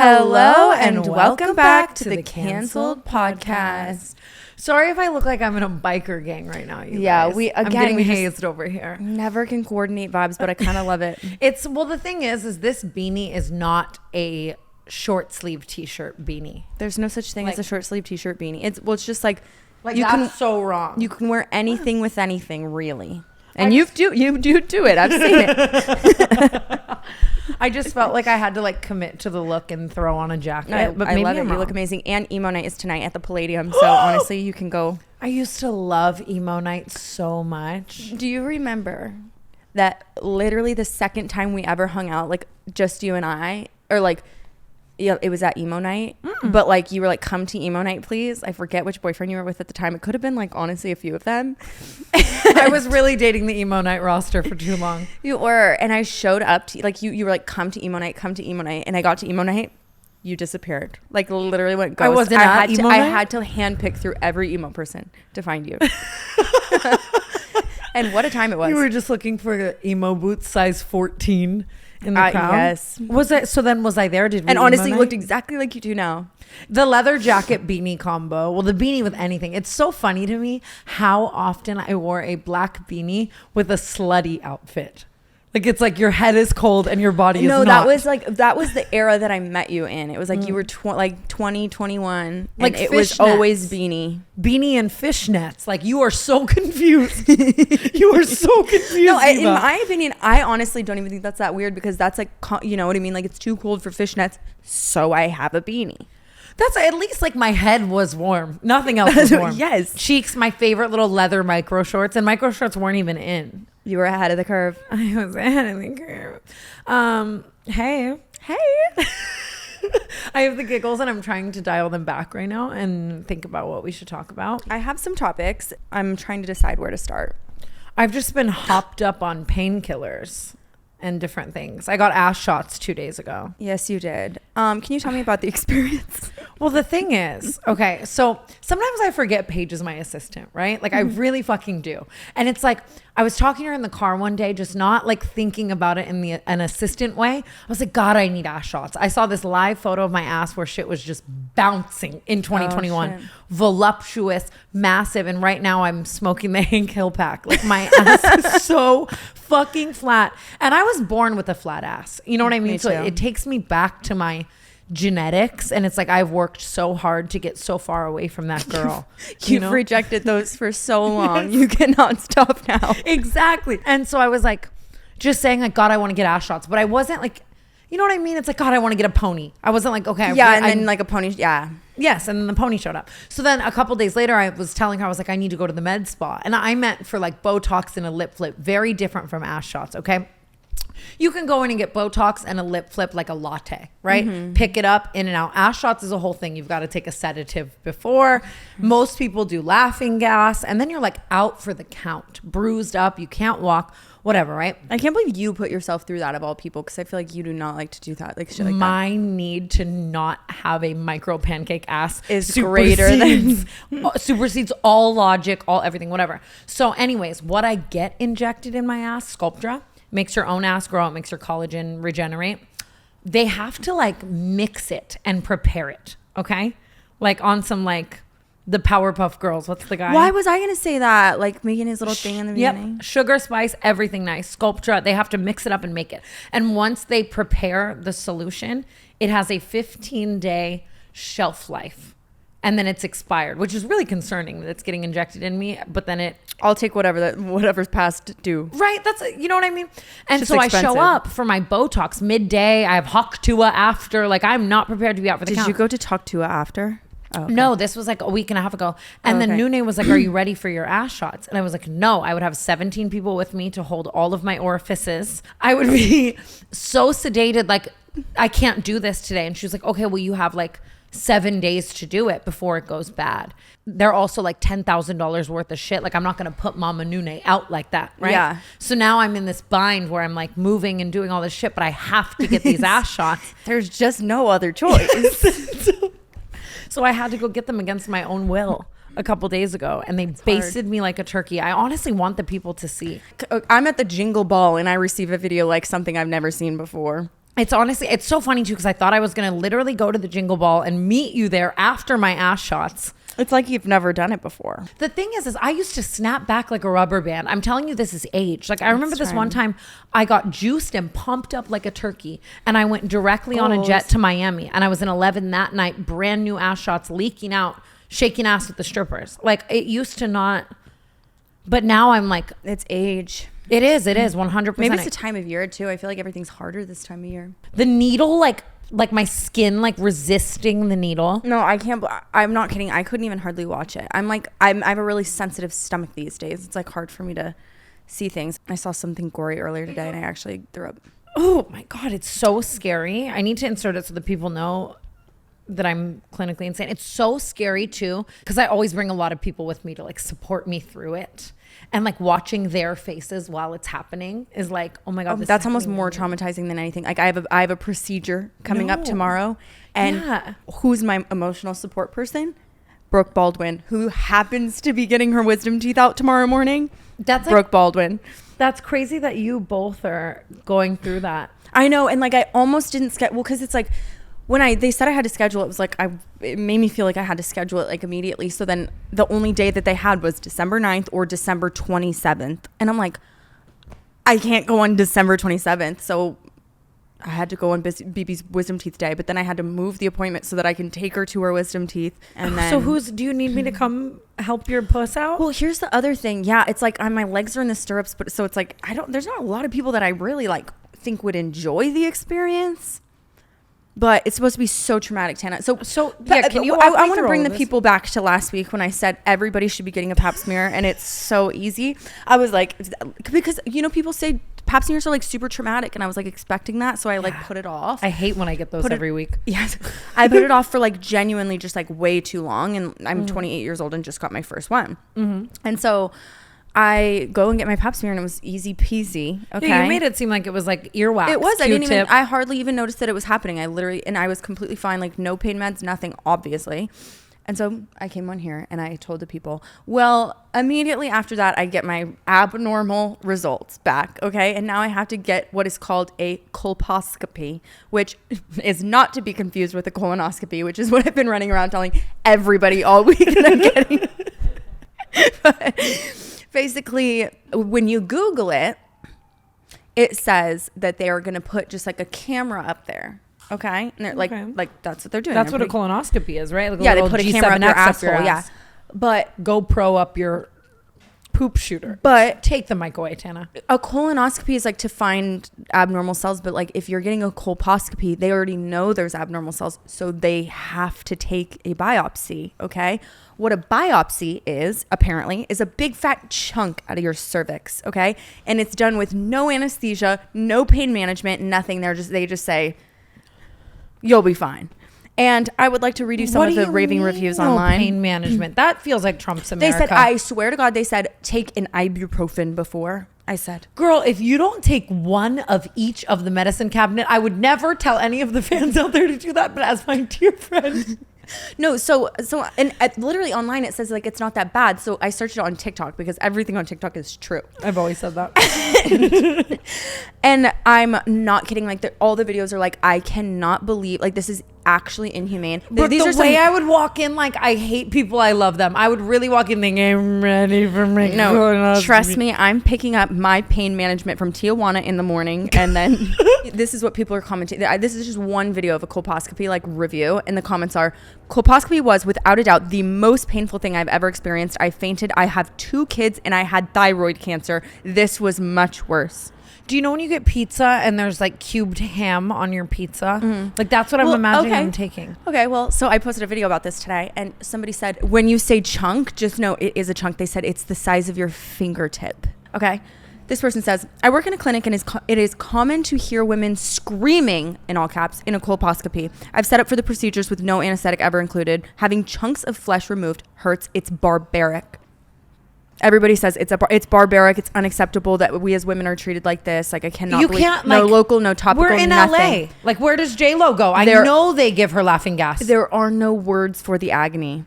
Hello and welcome back to the Canceled Podcast. Sorry if I look like I'm in a biker gang right now, you guys. I'm getting hazed over here. Never can coordinate vibes, but I kind of love it. The thing is this beanie is not a short sleeve t-shirt beanie. There's no such thing as a short sleeve t-shirt beanie. It's just like that's so wrong. You can wear anything with anything, really. And you do it. I've seen it. I just felt like I had to commit to the look and throw on a jacket. But I love it. You look amazing. And emo night is tonight at the Palladium. So honestly, you can go. I used to love emo night so much. Do you remember that literally the second time we ever hung out, just you and I, or it was at emo night, but you were come to emo night, please. I forget which boyfriend you were with at the time. It could have been honestly a few of them. I was really dating the emo night roster for too long. You were, and I showed up to you were come to emo night, and I got to emo night. You disappeared. Literally went ghost. I wasn't at emo night? I had to handpick through every emo person to find you. And what a time it was. You were just looking for emo boots size 14 in the crowd. Yes. Was I there? And honestly, you looked exactly like you do now. The leather jacket beanie combo. Well, the beanie with anything. It's so funny to me how often I wore a black beanie with a slutty outfit. It's your head is cold and your body is not. No, that was the era that I met you in. It was you were 20, 21. And it was always beanie. Beanie and fishnets. You are so confused. You are so confused. No, in my opinion, I honestly don't even think that's that weird because that's you know what I mean? It's too cold for fishnets. So I have a beanie. That's at least my head was warm. Nothing else was warm. Yes. Cheeks, my favorite little leather micro shorts. And micro shorts weren't even in. You were ahead of the curve. I was ahead of the curve. Hey. I have the giggles and I'm trying to dial them back right now and think about what we should talk about. I have some topics. I'm trying to decide where to start. I've just been hopped up on painkillers and different things. I got ass shots 2 days ago. Yes, you did. Can you tell me about the experience? Well, the thing is, okay, so sometimes I forget Paige is my assistant, right? I really fucking do. And it's I was talking to her in the car one day, just not thinking about it in an assistant way. I was like, God, I need ass shots. I saw this live photo of my ass where shit was just bouncing in 2021. Voluptuous, massive. And right now I'm smoking the Hank Hill pack. My ass is so fucking flat. And I was born with a flat ass. You know what I mean? So it takes me back to my genetics, and it's I've worked so hard to get so far away from that girl. You've rejected those for so long. Yes. You cannot stop now. Exactly. And so I was just saying God, I want to get ass shots, but I wasn't you know what I mean? It's God, I want to get a pony. I wasn't okay. Yeah, and then a pony. Yeah. Yes, and then the pony showed up. So then a couple days later, I was telling her, I was I need to go to the med spa. And I meant for Botox and a lip flip. Very different from ass shots, okay? You can go in and get Botox and a lip flip like a latte, right? Mm-hmm. Pick it up, in and out. Ass shots is a whole thing. You've got to take a sedative before. Mm-hmm. Most people do laughing gas, and then you're out for the count, bruised up. You can't walk, whatever, right? I can't believe you put yourself through that of all people, because I feel like you do not like to do that, shit like My need to not have a micro pancake ass is greater than supersedes all logic, all everything, whatever. So, anyways, what I get injected in my ass, Sculptra. Makes your own ass grow out, makes your collagen regenerate. They have to mix it and prepare it, okay? On some the Powerpuff Girls. What's the guy? Why was I going to say that? Making his little thing in the beginning? Yep. Sugar, spice, everything nice. Sculptra, they have to mix it up and make it. And once they prepare the solution, it has a 15-day shelf life. And then it's expired, which is really concerning that it's getting injected in me. But then I'll take whatever's past due. Right. That's, you know what I mean? And so expensive. I show up for my Botox midday. I have Tuah after. I'm not prepared to be out for the count. Did you go to Tuah after? Oh, okay. No, this was a week and a half ago. And then Nune was are you ready for your ass shots? And I was no. I would have 17 people with me to hold all of my orifices. I would be so sedated, I can't do this today. And she was okay, well, you have 7 days to do it before it goes bad. They're also $10,000 worth of shit. I'm not going to put Mama Nune out like that, right? Yeah. So now I'm in this bind where I'm moving and doing all this shit, but I have to get these ass shots. There's just no other choice. So I had to go get them against my own will a couple days ago, and they basted me like a turkey. I honestly want the people to see. I'm at the Jingle Ball and I receive a video something I've never seen before. It's honestly, it's so funny too, because I thought I was going to literally go to the Jingle Ball and meet you there after my ass shots. It's like you've never done it before. The thing is I used to snap back like a rubber band. I'm telling you, this is age. Like, I remember this one time I got juiced and pumped up like a turkey, and I went directly on a jet to Miami, and I was in 11 that night, brand new ass shots leaking out, shaking ass with the strippers. Like, it used to not, but now I'm like, it's age. It is 100%. Maybe it's the time of year too. I feel like everything's harder this time of year. The needle, like my skin, like resisting the needle. No, I can't. I'm not kidding. I couldn't even hardly watch it. I have a really sensitive stomach these days. It's like hard for me to see things. I saw something gory earlier today and I actually threw up. Oh my God, it's so scary. I need to insert it so that people know that I'm clinically insane. It's so scary too, because I always bring a lot of people with me to like support me through it. And like watching their faces while it's happening is like, oh my God. That's almost more traumatizing than anything. Like I have a procedure coming up tomorrow, and who's my emotional support person? Brooke Baldwin, who happens to be getting her wisdom teeth out tomorrow morning. That's like, Brooke Baldwin. That's crazy that you both are going through that. I know. And like, I almost didn't because it's like, when they said I had to schedule, it was like, it made me feel like I had to schedule it like immediately. So then the only day that they had was December 9th or December 27th. And I'm like, I can't go on December 27th. So I had to go on BB's wisdom teeth day, but then I had to move the appointment so that I can take her to her wisdom teeth. And then, so do you need me to come help your puss out? Well, here's the other thing. Yeah. It's like my legs are in the stirrups, but so it's like, there's not a lot of people that I really like think would enjoy the experience. But it's supposed to be so traumatic, Tana. So yeah, can you? I want to bring the people back to last week when I said everybody should be getting a pap smear, and it's so easy. I was like, because people say pap smears are like super traumatic, and I was like expecting that, so I like put it off. I hate when I get those every week. Yes, I put it off for like genuinely just like way too long, and I'm 28 years old and just got my first one, and so I go and get my pap smear and it was easy peasy. Okay. Yeah, you made it seem like it was like earwax. It was. I hardly even noticed that it was happening. I was completely fine. Like no pain meds, nothing, obviously. And so I came on here and I told the people, well, immediately after that, I get my abnormal results back. Okay. And now I have to get what is called a colposcopy, which is not to be confused with a colonoscopy, which is what I've been running around telling everybody all week that I'm getting. But basically, when you Google it, it says that they are going to put just like a camera up there. Okay. And they're like that's what they're doing. That's what a colonoscopy is, right? Like they put a camera up your asshole. Yeah. But GoPro up your poop shooter. But take the mic away, Tana. A colonoscopy is like to find abnormal cells. But like if you're getting a colposcopy, they already know there's abnormal cells. So they have to take a biopsy. Okay. What a biopsy is, apparently, is a big fat chunk out of your cervix, okay? And it's done with no anesthesia, no pain management, nothing. They just say, you'll be fine. And I would like to read you some of the raving reviews online. Pain management. That feels like Trump's America. They said, I swear to God, they said, take an ibuprofen before. I said, girl, if you don't take one of each of the medicine cabinet, I would never tell any of the fans out there to do that. But as my dear friend... No, so and literally online it says like it's not that bad. So I searched it on TikTok because everything on TikTok is true. I've always said that. And I'm not kidding. Like all the videos are like, I cannot believe like this is actually inhumane. But these are way I would walk in like I hate people, I love them. I would really walk in thinking I'm ready for my colonoscopy. Trust me, I'm picking up my pain management from Tijuana in the morning, and then this is what people are commenting. This is just one video of a colposcopy like review, and the comments are, colposcopy was without a doubt the most painful thing I've ever experienced. I fainted. I have 2 kids and I had thyroid cancer. This was much worse. Do you know when you get pizza and there's like cubed ham on your pizza? Mm-hmm. Like that's what I'm imagining I'm taking. Okay, well, so I posted a video about this today and somebody said, when you say chunk, just know it is a chunk. They said it's the size of your fingertip. Okay. This person says, I work in a clinic and it is common to hear women screaming, in all caps, in a colposcopy. I've set up for the procedures with no anesthetic ever included. Having chunks of flesh removed hurts. It's barbaric. Everybody says it's barbaric. It's unacceptable that we as women are treated like this. Like I cannot believe. Can't, no local, no topical, we're in nothing. LA. Like where does J-Lo go? I know they give her laughing gas. There are no words for the agony.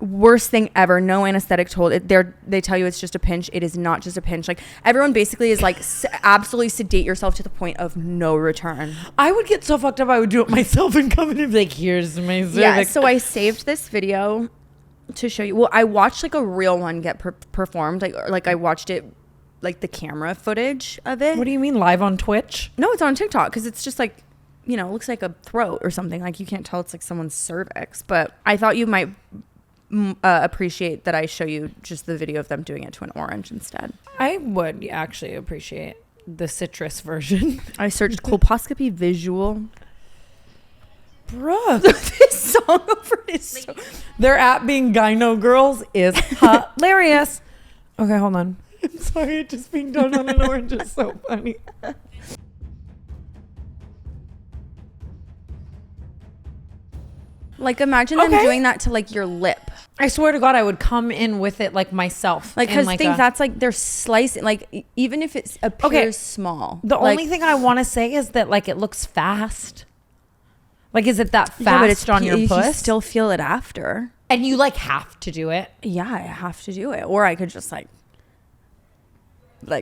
worst thing ever. No anesthetic told. They tell you it's just a pinch. It is not just a pinch. Like, everyone basically is like, absolutely sedate yourself to the point of no return. I would get so fucked up. I would do it myself and come in and be like, here's my cervix. Yeah, so I saved this video to show you. Well, I watched like a real one get performed. Like I watched it, like the camera footage of it. What do you mean, live on Twitch? No, it's on TikTok, because it's just like, you know, it looks like a throat or something. Like, you can't tell it's like someone's cervix. But I thought you might appreciate that I show you just the video of them doing it to an orange instead. I would actually appreciate the citrus version. I searched colposcopy visual. Bruh, This song over is so... their app being gyno girls is hilarious. Okay, hold on. I'm sorry, just being done on an orange is so funny. Like, imagine them doing that to like your lip. I swear to God, I would come in with it like myself. Like, because think that's like they're slicing. Like, even if it appears small. The like, only thing I want to say is that like it looks fast. Like, is it that fast but it's on your puss? You still feel it after. And you like have to do it. Yeah, I have to do it. Or I could just like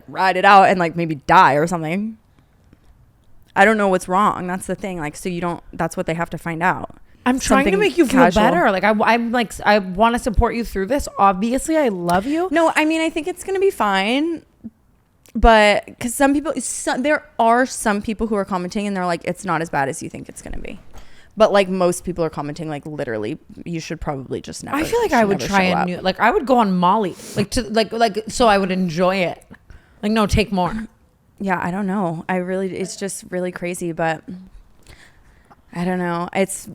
ride it out and like maybe die or something. I don't know what's wrong. That's the thing. Like, so you don't, that's what they have to find out. I'm trying to make you feel better. Like, I'm like, I want to support you through this. Obviously, I love you. No, I mean, I think it's going to be fine. But because some people, there are some people who are commenting and they're like, it's not as bad as you think it's going to be. But like, most people are commenting like, literally, you should probably just never. I feel like I would try a new, like, I would go on Molly, like, to like so I would enjoy it. Like, no, take more. Yeah, I don't know. It's just really crazy, but I don't know. It's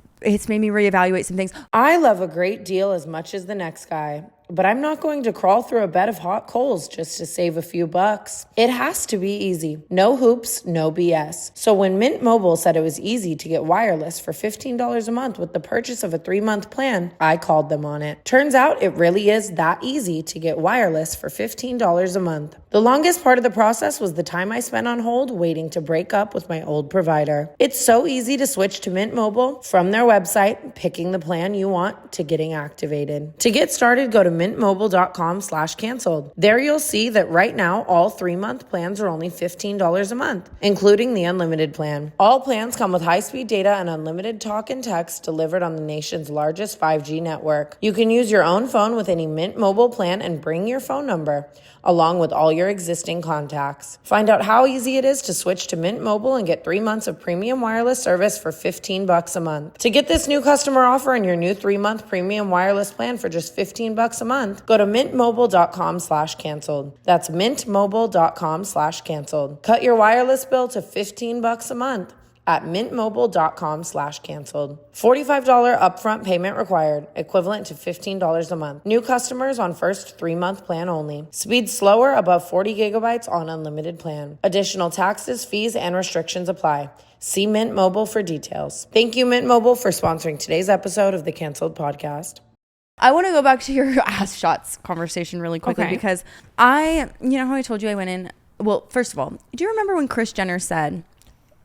made me reevaluate some things. I love a great deal as much as the next guy, but I'm not going to crawl through a bed of hot coals just to save a few bucks. It has to be easy. No hoops, no BS. So when Mint Mobile said it was easy to get wireless for $15 a month with the purchase of a 3-month plan, I called them on it. Turns out it really is that easy to get wireless for $15 a month. The longest part of the process was the time I spent on hold waiting to break up with my old provider. It's so easy to switch to Mint Mobile from their website, picking the plan you want, to getting activated. To get started, go to mintmobile.com/canceled. There you'll see that right now, all 3-month plans are only $15 a month, including the unlimited plan. All plans come with high-speed data and unlimited talk and text delivered on the nation's largest 5G network. You can use your own phone with any Mint Mobile plan and bring your phone number, along with all your existing contacts. Find out how easy it is to switch to Mint Mobile and get 3 months of premium wireless service for $15 a month. To get this new customer offer and your new 3-month premium wireless plan for just $15 a month, go to mintmobile.com/canceled. That's mintmobile.com/canceled. Cut your wireless bill to $15 a month at mintmobile.com/canceled. $45 upfront payment required, equivalent to $15 a month. New customers on first 3-month plan only. Speed slower above 40 gigabytes on unlimited plan. Additional taxes, fees, and restrictions apply. See Mint Mobile for details. Thank you, Mint Mobile, for sponsoring today's episode of the Canceled Podcast. I want to go back to your ass shots conversation really quickly because you know how I told you I went in. Well, first of all, do you remember when Kris Jenner said,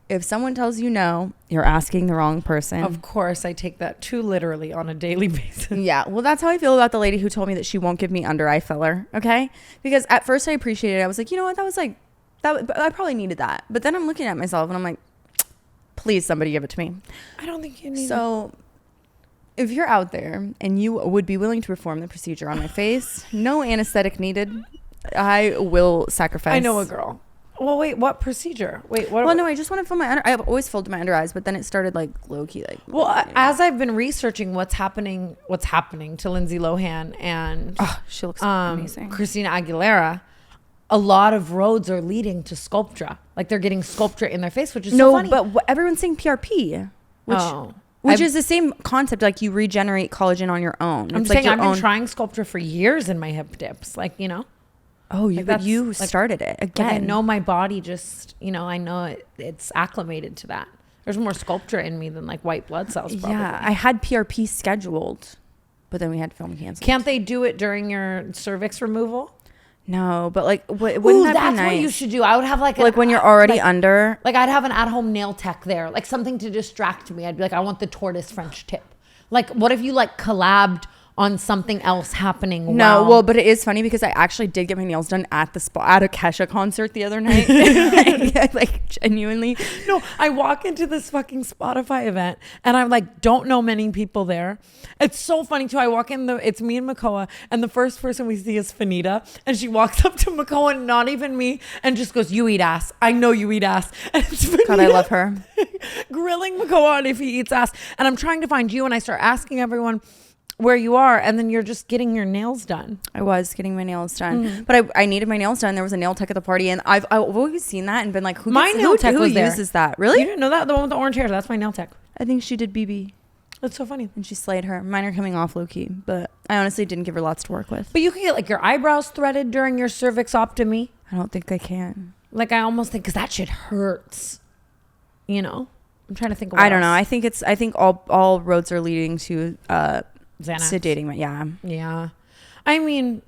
if someone tells you no, you're asking the wrong person? Of course, I take that too literally on a daily basis. Yeah, well, that's how I feel about the lady who told me that she won't give me under eye filler, okay? Because at first I appreciated it. I was like, you know what? That was like, I probably needed that. But then I'm looking at myself and I'm like, please, somebody give it to me. I don't think you need it. So if you're out there and you would be willing to perform the procedure on my face, no anesthetic needed, I will sacrifice. I know a girl. Well, wait, what procedure? Wait, what? Well, no, I just want to fill my I've always filled my under eyes, but then it started like low key, like. Well, as I've been researching what's happening to Lindsay Lohan and she looks amazing. Christina Aguilera, a lot of roads are leading to Sculptra. Like, they're getting Sculptra in their face, which is so funny. But everyone's saying PRP, which is the same concept. Like, you regenerate collagen on your own. I'm saying I've been trying Sculptra for years in my hip dips. Like, you know. Oh, you started it again. Like, I know my body just, you know, I know it's acclimated to that. There's more Sculptra in me than like white blood cells. Probably. Yeah, I had PRP scheduled, but then we had film canceled. Can't they do it during your cervix removal? No, but like, wouldn't that be nice? That's what you should do. I would have like when you're already under. Like, I'd have an at-home nail tech there, like something to distract me. I'd be like, I want the tortoise French tip. Like, what if you like collabed on something else happening. No, well, but it is funny because I actually did get my nails done at the spa at a Kesha concert the other night. Like genuinely. No, I walk into this fucking Spotify event and I'm like, don't know many people there. It's so funny too. I walk in, it's me and Makoa, and the first person we see is Fanita, and she walks up to Makoa, and not even me, and just goes, "You eat ass. I know you eat ass." And it's Fanita God, I love her. grilling Makoa on if he eats ass. And I'm trying to find you, and I start asking everyone where you are, and then you're just getting your nails done. I was getting my nails done, but I needed my nails done. There was a nail tech at the party, and I've always seen that and been like, who uses that? Really? You didn't know that? The one with the orange hair, that's my nail tech. I think she did BB. That's so funny. And she slayed her. Mine are coming off low key, but I honestly didn't give her lots to work with. But you can get like your eyebrows threaded during your cervixoptomy. I don't think I can. Like I almost think, because that shit hurts. You know? I'm trying to think. I don't know. I think all roads are leading to Xanax. sedating. Yeah. Yeah. I mean,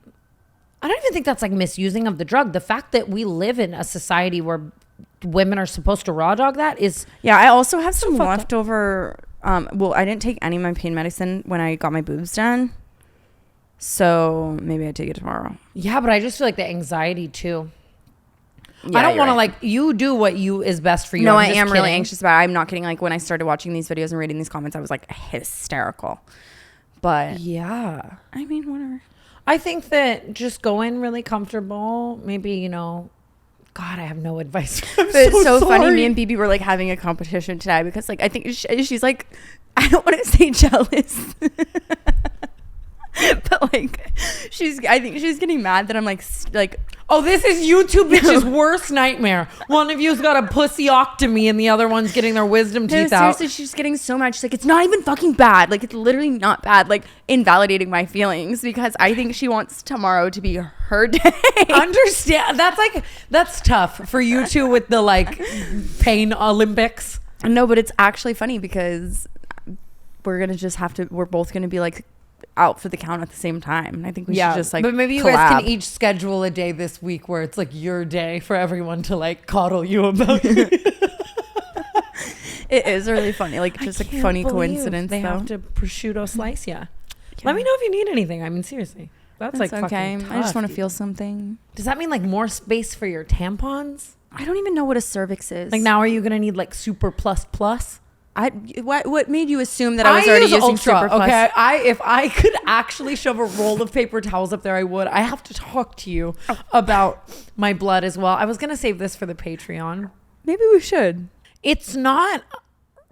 I don't even think that's like misusing of the drug. The fact that we live in a society where women are supposed to raw dog that is. Yeah. I also have some leftover. Well, I didn't take any of my pain medicine when I got my boobs done. So maybe I take it tomorrow. Yeah, but I just feel like the anxiety too. Yeah, I don't want to like, you do what you is best for you. No, I am really anxious about it. I'm not kidding. Like when I started watching these videos and reading these comments, I was like hysterical. But yeah, I mean, whatever. I think that just go in really comfortable. Maybe, you know, God, I have no advice. It's so funny. Me and BB were like having a competition today because like I think she's like, I don't want to say jealous, but like I think she's getting mad that I'm like, oh, this is YouTube bitch's worst nightmare. One of you's got a pussyoctomy and the other one's getting their wisdom teeth out. Seriously, she's getting so much. She's like, it's not even fucking bad. Like, it's literally not bad. Like, invalidating my feelings because I think she wants tomorrow to be her day. Understand? That's tough for you two with the like pain Olympics. No, but it's actually funny because we're both gonna be like out for the count at the same time. And I think we should just like, but maybe you guys can each schedule a day this week where it's like your day for everyone to like coddle you about it. It is really funny, like just like funny coincidence. They have to prosciutto slice ya. Let me know if you need anything. I mean, seriously, that's like okay. Fucking tough. I just want to feel something. Does that mean like more space for your tampons? I don't even know what a cervix is. Like now, are you gonna need like super plus plus? What made you assume that I was already using Ultra, Super Plus? Okay, if I could actually shove a roll of paper towels up there, I would. I have to talk to you about my blood as well. I was gonna save this for the Patreon. Maybe we should. It's not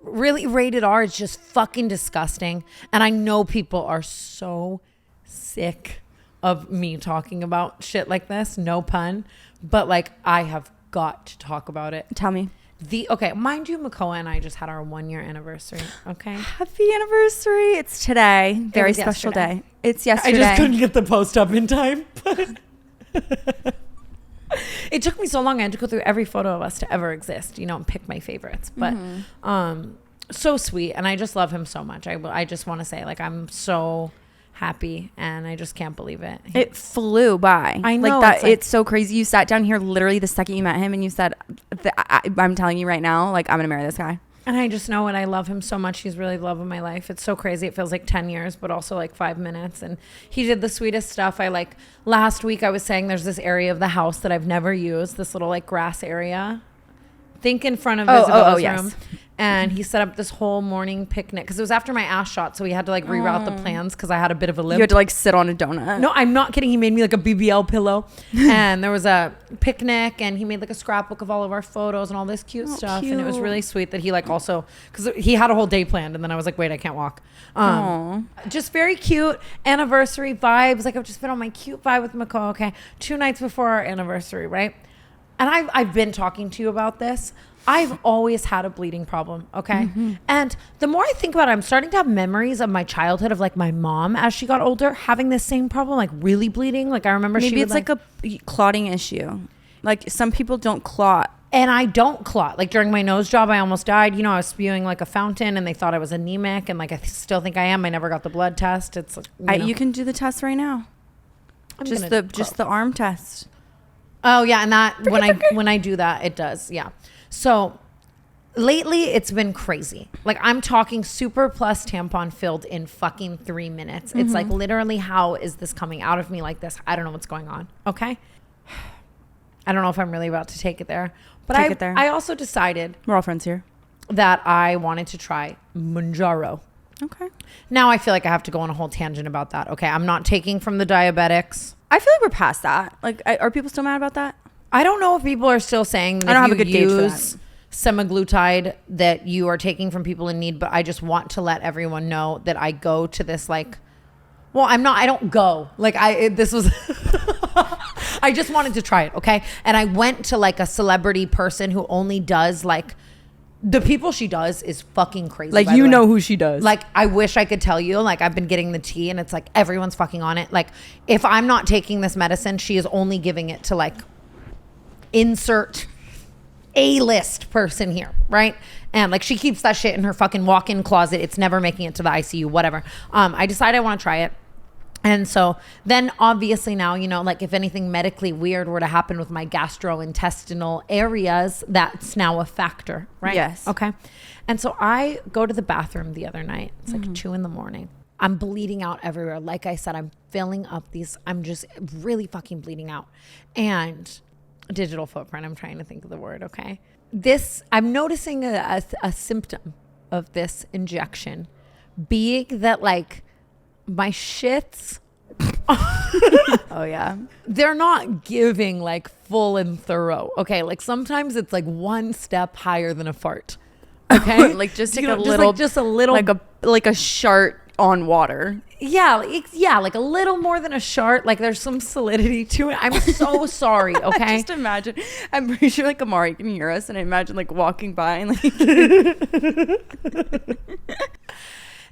really rated R. It's just fucking disgusting, and I know people are so sick of me talking about shit like this. No pun, but like I have got to talk about it. Tell me. Okay, mind you, Makoa and I just had our 1-year anniversary. Okay, happy anniversary! It's today, very special day. It's yesterday. I just couldn't get the post up in time. But it took me so long. I had to go through every photo of us to ever exist, you know, and pick my favorites. But so sweet, and I just love him so much. I just want to say, like, I'm so happy, and I just can't believe it. It flew by. I know. Like that. It's so crazy. You sat down here literally the second you met him, and you said, I'm telling you right now, like, I'm gonna marry this guy. And I just know it. I love him so much. He's really the love of my life. It's so crazy. It feels like 10 years, but also like 5 minutes. And he did the sweetest stuff. Last week I was saying there's this area of the house that I've never used, this little like grass area. Think in front of Isabella's room. Yes. And he set up this whole morning picnic because it was after my ass shot. So we had to like reroute the plans because I had a bit of a limp. You had to like sit on a donut. No, I'm not kidding. He made me like a BBL pillow and there was a picnic and he made like a scrapbook of all of our photos and all this cute stuff. Cute. And it was really sweet that he like also, because he had a whole day planned and then I was like, wait, I can't walk. Just very cute anniversary vibes. Like I've just been on my cute vibe with Makoa. Okay. 2 nights before our anniversary, right? And I've been talking to you about this. I've always had a bleeding problem, okay? Mm-hmm. And the more I think about it, I'm starting to have memories of my childhood of like my mom as she got older having this same problem, like really bleeding. Like I remember maybe it's like a clotting issue. Like some people don't clot. And I don't clot. Like during my nose job, I almost died. You know, I was spewing like a fountain and they thought I was anemic. And like I still think I am. I never got the blood test. It's like, you can do the test right now. Just the arm test. Oh yeah, and that when I do that, it does. Yeah. So lately it's been crazy. Like I'm talking super plus tampon filled in fucking 3 minutes. It's like literally, how is this coming out of me like this? I don't know what's going on. Okay. I don't know if I'm really about to take it there, but I also decided, we're all friends here, that I wanted to try Manjaro. Okay. Now I feel like I have to go on a whole tangent about that. Okay. I'm not taking from the diabetics. I feel like we're past that. Like, are people still mad about that? I don't know if people are still saying that I don't have if a good you gauge for use semaglutide that you are taking from people in need, but I just want to let everyone know that I go to this like, well, I don't go. Like this was, I just wanted to try it. Okay. And I went to like a celebrity person who only does like, the people she does is fucking crazy. Like, you know who she does. Like, I wish I could tell you. Like, I've been getting the tea and it's like everyone's fucking on it. Like, if I'm not taking this medicine, she is only giving it to like insert A-list person here, right? And like she keeps that shit in her fucking walk-in closet. It's never making it to the ICU, whatever. I decided I want to try it. And so then obviously now, you know, like if anything medically weird were to happen with my gastrointestinal areas, that's now a factor, right? Yes. Okay. And so I go to the bathroom the other night. It's like 2 a.m. I'm bleeding out everywhere. Like I said, I'm filling up these, I'm just really fucking bleeding out. And digital footprint, I'm trying to think of the word, okay? I'm noticing a symptom of this injection being that like my shits, oh yeah, they're not giving like full and thorough, okay? Like sometimes it's like one step higher than a fart, okay? Like just like you know, just a little, like a shart on water. Yeah, like a little more than a shart. Like there's some solidity to it. I'm so sorry, okay? Just imagine. I'm pretty sure like Amari can hear us, and I imagine like walking by and like.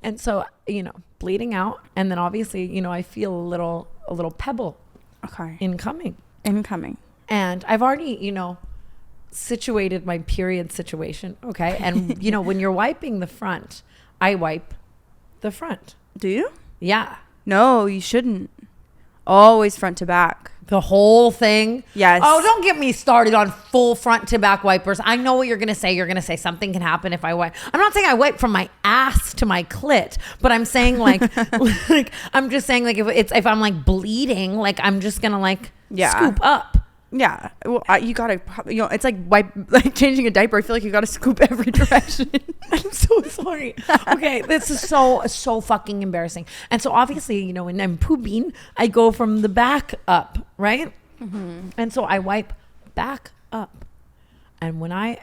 And so, you know, bleeding out, and then obviously, you know, I feel a little pebble. Okay. Incoming. And I've already, you know, situated my period situation, okay? And you know, when you're wiping the front, I wipe the front. Do you? Yeah. No, you shouldn't. Always front to back. The whole thing? Yes. Oh, don't get me started on full front to back wipers. I know what you're going to say. You're going to say something can happen if I wipe. I'm not saying I wipe from my ass to my clit, but I'm saying like, like I'm just saying like if I'm like bleeding, like I'm just going to like scoop up. Yeah. Well, you gotta, you know, it's like changing a diaper. I feel like you gotta scoop every direction. I'm so sorry. Okay. This is so fucking embarrassing. And so obviously, you know, when I'm pooping, I go from the back up, right? Mm-hmm. And so I wipe back up. And when I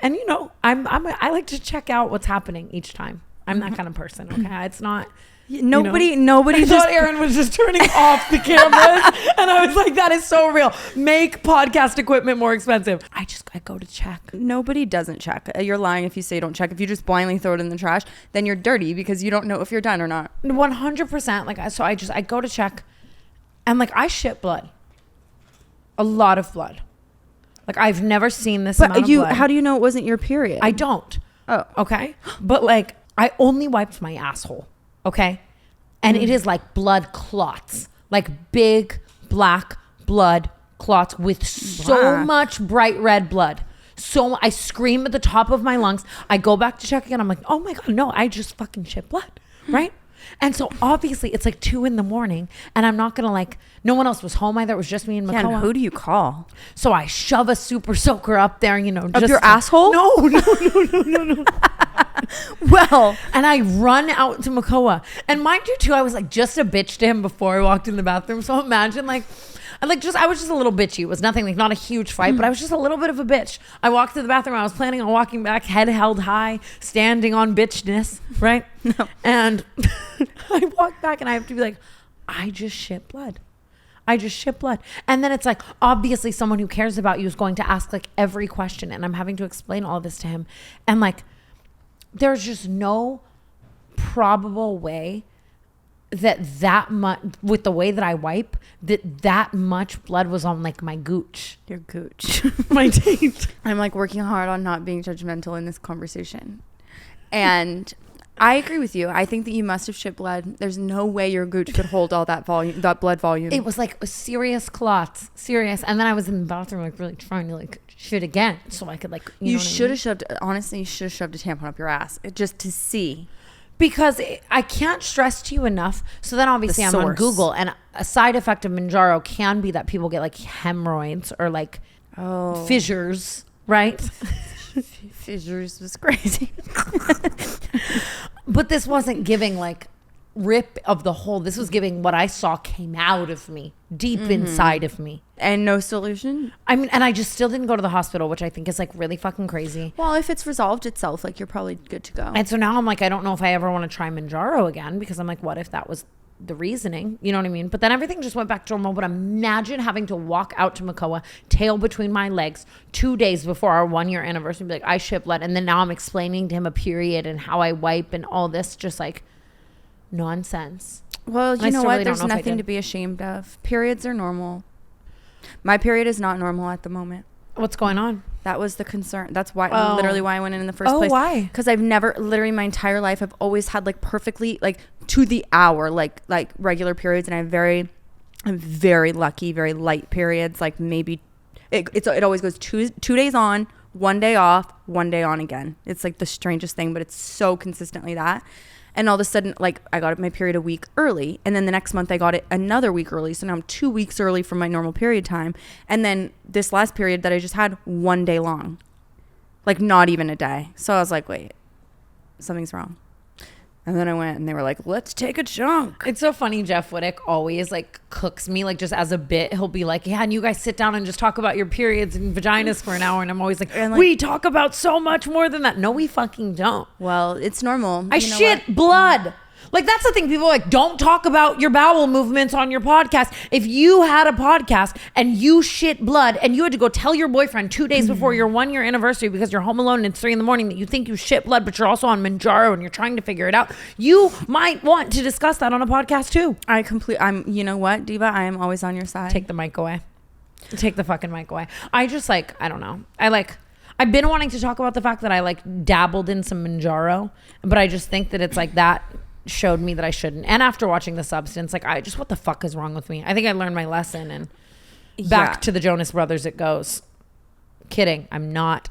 like to check out what's happening each time. I'm that kind of person. Okay. It's not. Nobody I thought Aaron was just turning off the cameras and I was like, that is so real. Make podcast equipment more expensive. I go to check. Nobody doesn't check. You're lying if you say don't check. If you just blindly throw it in the trash, then you're dirty because you don't know if you're done or not. 100%. Like, so I go to check and like I shit blood. A lot of blood. Like I've never seen this amount of blood. How do you know it wasn't your period? I don't. Oh. Okay. But like I only wiped my asshole. Okay. And it is like blood clots, like big black blood clots with so much bright red blood. So I scream at the top of my lungs. I go back to check again. I'm like, oh my God, no, I just fucking shit blood. Right. And so obviously it's like 2 a.m. and I'm not going to like, no one else was home either. It was just me and Makoa. And who do you call? So I shove a super soaker up there, you know. Up your asshole? No. Well, and I run out to Makoa. And mind you too, I was like just a bitch to him before I walked in the bathroom. So imagine like, I was just a little bitchy. It was nothing, like not a huge fight, but I was just a little bit of a bitch. I walked to the bathroom. I was planning on walking back, head held high, standing on bitchness, right? No. And I walk back and I have to be like, I just shit blood. And then it's like, obviously someone who cares about you is going to ask like every question. And I'm having to explain all this to him. And like, there's just no probable way that much, with the way that I wipe, that much blood was on like my gooch. Your gooch. My taint. I'm like working hard on not being judgmental in this conversation. And I agree with you. I think that you must have shit blood. There's no way your gooch could hold all that volume, that blood volume. It was like a serious clots, serious. And then I was in the bathroom, like really trying to like shit again, so I could like. You should have shoved. Honestly, you should have shoved a tampon up your ass just to see. Because I can't stress to you enough. So then obviously I'm on Google, and a side effect of Manjaro can be that people get like hemorrhoids or like fissures, right? Fissures was crazy. But this wasn't giving like rip of the hole. This was giving what I saw came out of me, deep inside of me. And no solution? I mean, and I just still didn't go to the hospital, which I think is like really fucking crazy. Well, if it's resolved itself, like you're probably good to go. And so now I'm like, I don't know if I ever want to try Manjaro again, because I'm like, what if that was the reasoning? You know what I mean? But then everything just went back to normal. But imagine having to walk out to Makoa, tail between my legs, 2 days before our 1 year anniversary, be like, I shit blood. And then now I'm explaining to him a period and how I wipe and all this, just like nonsense. Well, you know what? There's nothing to be ashamed of. Periods are normal. My period is not normal at the moment. What's going on? That was the concern. That's why, literally why I went in the first place. Oh, why? Because I've never, literally my entire life, I've always had like perfectly, like to the hour, like regular periods. And I'm very lucky, very light periods. Like maybe it always goes two days on, 1 day off, 1 day on again. It's like the strangest thing, but it's so consistently that. And all of a sudden, like, I got my period a week early. And then the next month, I got it another week early. So now I'm 2 weeks early from my normal period time. And then this last period that I just had, 1 day long. Like, not even a day. So I was like, wait, something's wrong. And then I went and they were like, let's take a chunk. It's so funny. Jeff Wittick always like cooks me, like just as a bit. He'll be like, yeah, and you guys sit down and just talk about your periods and vaginas for an hour. And I'm always like, we talk about so much more than that. No, we fucking don't. Well, it's normal. I shit blood. Like, that's the thing. People are like, don't talk about your bowel movements on your podcast. If you had a podcast and you shit blood and you had to go tell your boyfriend 2 days before your 1 year anniversary because you're home alone and it's 3 a.m. that you think you shit blood, but you're also on Manjaro and you're trying to figure it out, you might want to discuss that on a podcast too. You know what, Diva? I am always on your side. Take the mic away. Take the fucking mic away. I just like, I don't know. I've been wanting to talk about the fact that I like dabbled in some Manjaro, but I just think that it's like that showed me that I shouldn't. And after watching The Substance, like, what the fuck is wrong with me? I think I learned my lesson, and back to the Jonas Brothers it goes. Kidding. I'm not.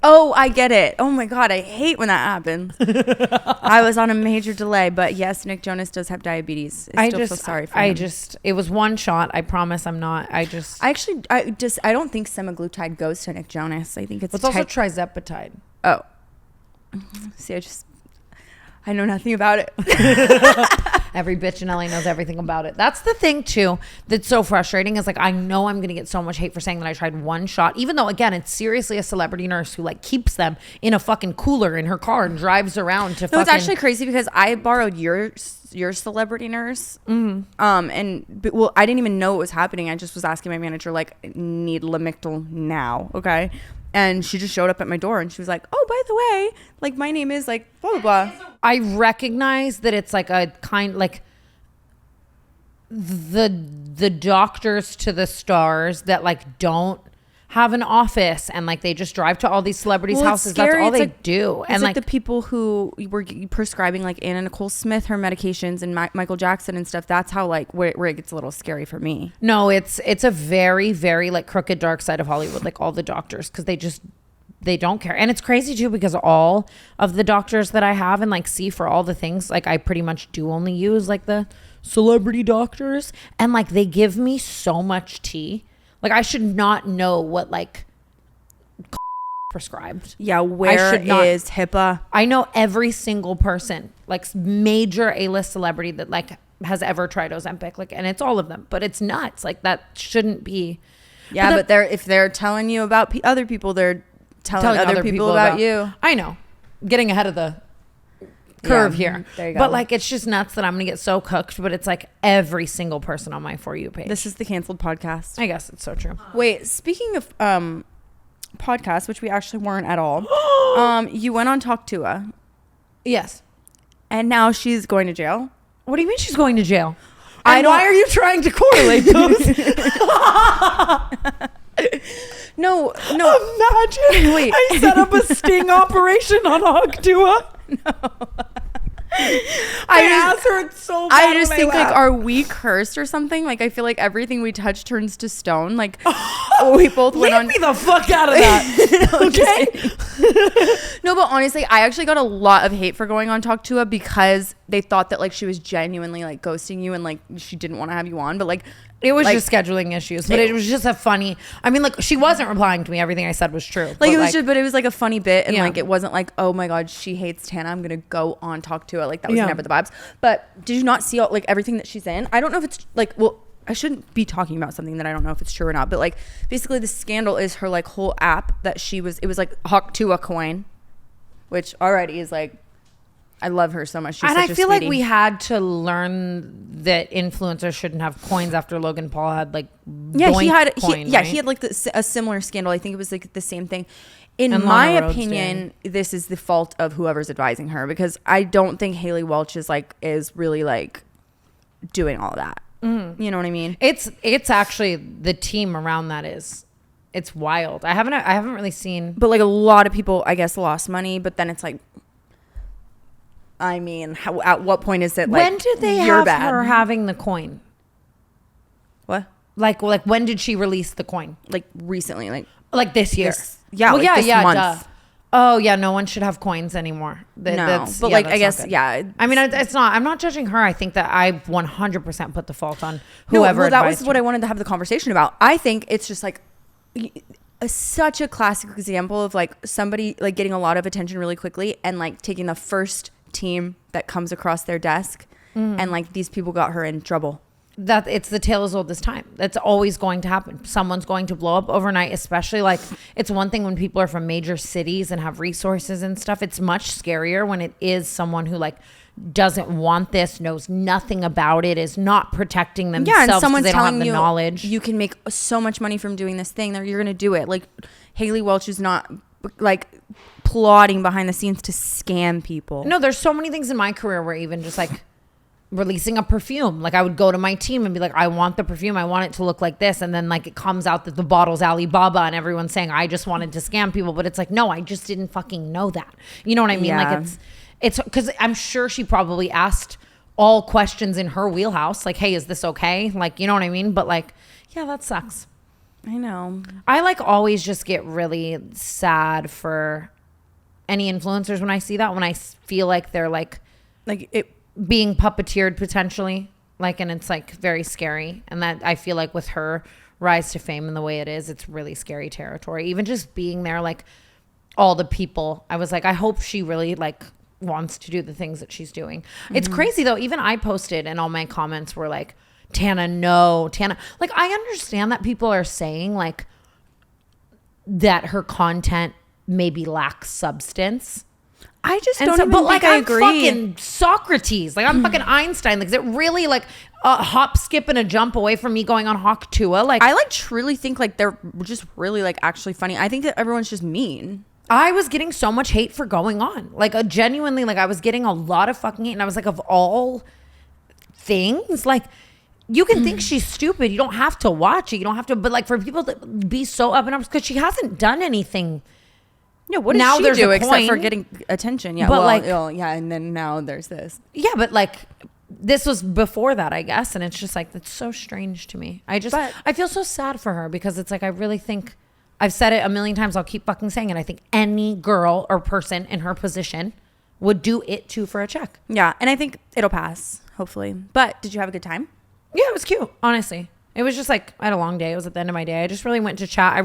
Oh, I get it. Oh my God. I hate when that happens. I was on a major delay, but yes, Nick Jonas does have diabetes. I still feel sorry for him. It was one shot. I promise I'm not. I don't think semaglutide goes to Nick Jonas. I think it's also trizepatide. Oh. See, I know nothing about it. Every bitch in LA knows everything about it. That's the thing too that's so frustrating, is like, I know I'm gonna get so much hate for saying that I tried one shot, even though again it's seriously a celebrity nurse who like keeps them in a fucking cooler in her car and drives around to. No, it's actually crazy because I borrowed your celebrity nurse. I didn't even know what was happening. I just was asking my manager, like, need Lamictal now, okay? And she just showed up at my door and she was like, oh, by the way, like, my name is like blah, blah, blah. I recognize that it's like a kind, like the doctors to the stars that like don't have an office and like they just drive to all these celebrities' houses. That's all they do. And like the people who were prescribing like Anna Nicole Smith her medications and Michael Jackson and stuff. That's how like where it gets a little scary for me. No, it's a very, very like crooked dark side of Hollywood. Like all the doctors, because they don't care. And it's crazy too, because all of the doctors that I have and like see for all the things, like I pretty much do only use like the celebrity doctors, and like they give me so much tea. Like, I should not know what, like, prescribed. Yeah, where is HIPAA? I know every single person, like, major A-list celebrity that, like, has ever tried Ozempic. Like, and it's all of them. But it's nuts. Like, that shouldn't be. Yeah, but if they're telling you about other people, they're telling other people about you. I know. Getting ahead of the curve here. There you go. But like, it's just nuts that I'm gonna get so cooked, but it's like every single person on my For You page. This is the canceled podcast. I guess it's so true. Wait, speaking of podcasts, which we actually weren't at all, you went on Talk Tuah. Yes. And now she's going to jail. What do you mean she's going to jail? And why are you trying to correlate those? No. Imagine. Wait. I set up a sting operation on Tuah. I just think like, are we cursed or something? Like I feel like everything we touch turns to stone. Like we both went on. Leave me the fuck out of that. Okay. No, but honestly, I actually got a lot of hate for going on Talk Tuah because they thought that like she was genuinely like ghosting you and like she didn't want to have you on. But like it was just scheduling issues. But it was just a funny. I mean, like she wasn't replying to me. Everything I said was true. Like it was just, but it was like a funny bit, and like it wasn't like, oh my god, she hates Tana, I'm gonna go on Talk Tuah. Like that was never the vibes. But did you not see all, like everything that she's in? I don't know if it's like, well, I shouldn't be talking about something that I don't know if it's true or not. But like basically, the scandal is her like whole app that she was. It was like Hawk Tuah coin, which already is like. I love her so much. She's and such I a feel sweetie. like we had to learn that influencers shouldn't have coins after Logan Paul had like he had coin, he right? had like a similar scandal. I think it was like the same thing. In And my Lana Rhoades opinion, this is the fault of whoever's advising her because I don't think Haley Welch is really like doing all of that. Mm. You know what I mean? It's actually the team around that is. It's wild. I haven't really seen. But like a lot of people, I guess, lost money. But then it's like. I mean, at what point is it like when did they have her having the coin? What? Like when did she release the coin? Like recently, like this year? Yeah, well, like this month. Duh. Oh yeah, no one should have coins anymore. No, but like I guess I mean, it's not. I'm not judging her. I think that I 100% put the fault on whoever. No, well, that was her. what I wanted to have the conversation about. I think it's just like. Such a classic example of like somebody like getting a lot of attention really quickly and like taking the first team that comes across their desk and like these people got her in trouble. That it's the tale as old as time. That's always going to happen. Someone's going to blow up overnight, especially like it's one thing when people are from major cities and have resources and stuff. It's much scarier when it is someone who like doesn't want this, knows nothing about it, is not protecting themselves. Yeah, and someone's they don't telling have the you knowledge. You can make so much money from doing this thing that you're going to do it. Like Haley Welch is not like plotting behind the scenes to scam people. No, there's so many things in my career where even just like releasing a perfume, like I would go to my team and be like, I want the perfume, I want it to look like this, and then like it comes out that the bottle's Alibaba and everyone's saying I just wanted to scam people, but it's like, no, I just didn't fucking know that. You know what I mean? Yeah. Like it's because I'm sure she probably asked all questions in her wheelhouse, like, hey, is this okay? Like, you know what I mean? But like, yeah, that sucks. I know. I like always just get really sad for any influencers when I see that, when I feel like they're like it being puppeteered potentially, like, and it's like very scary. And that I feel like with her rise to fame and the way it is, it's really scary territory. Even just being there, like all the people, I was like, I hope she really like wants to do the things that she's doing. Mm-hmm. It's crazy though. Even I posted and all my comments were like, Tana, no, Tana. Like, I understand that people are saying like that her content maybe lacks substance. I just And don't so, even but think like I I'm agree. fucking Socrates, like I'm fucking Einstein. Like, is it really like a hop, skip, and a jump away from me going on Hawk Tuah? Like, I like truly think like they're just really like actually funny. I think that everyone's just mean. I was getting so much hate for going on. Like, genuinely, like I was getting a lot of fucking hate, and I was like, of all things, like. You can think she's stupid. You don't have to watch it. You don't have to. But like for people to be so up and up because she hasn't done anything. Yeah, what does she do except for getting attention? Yeah, but well, like, yeah, and then now there's this. Yeah, but like this was before that, I guess, and it's just like it's so strange to me. I feel so sad for her because it's like I really think I've said it a million times. I'll keep fucking saying it. I think any girl or person in her position would do it too for a check. Yeah, and I think it'll pass hopefully. But did you have a good time? Yeah, it was cute, honestly. It was just like, I had a long day. It was at the end of my day. I just really went to chat.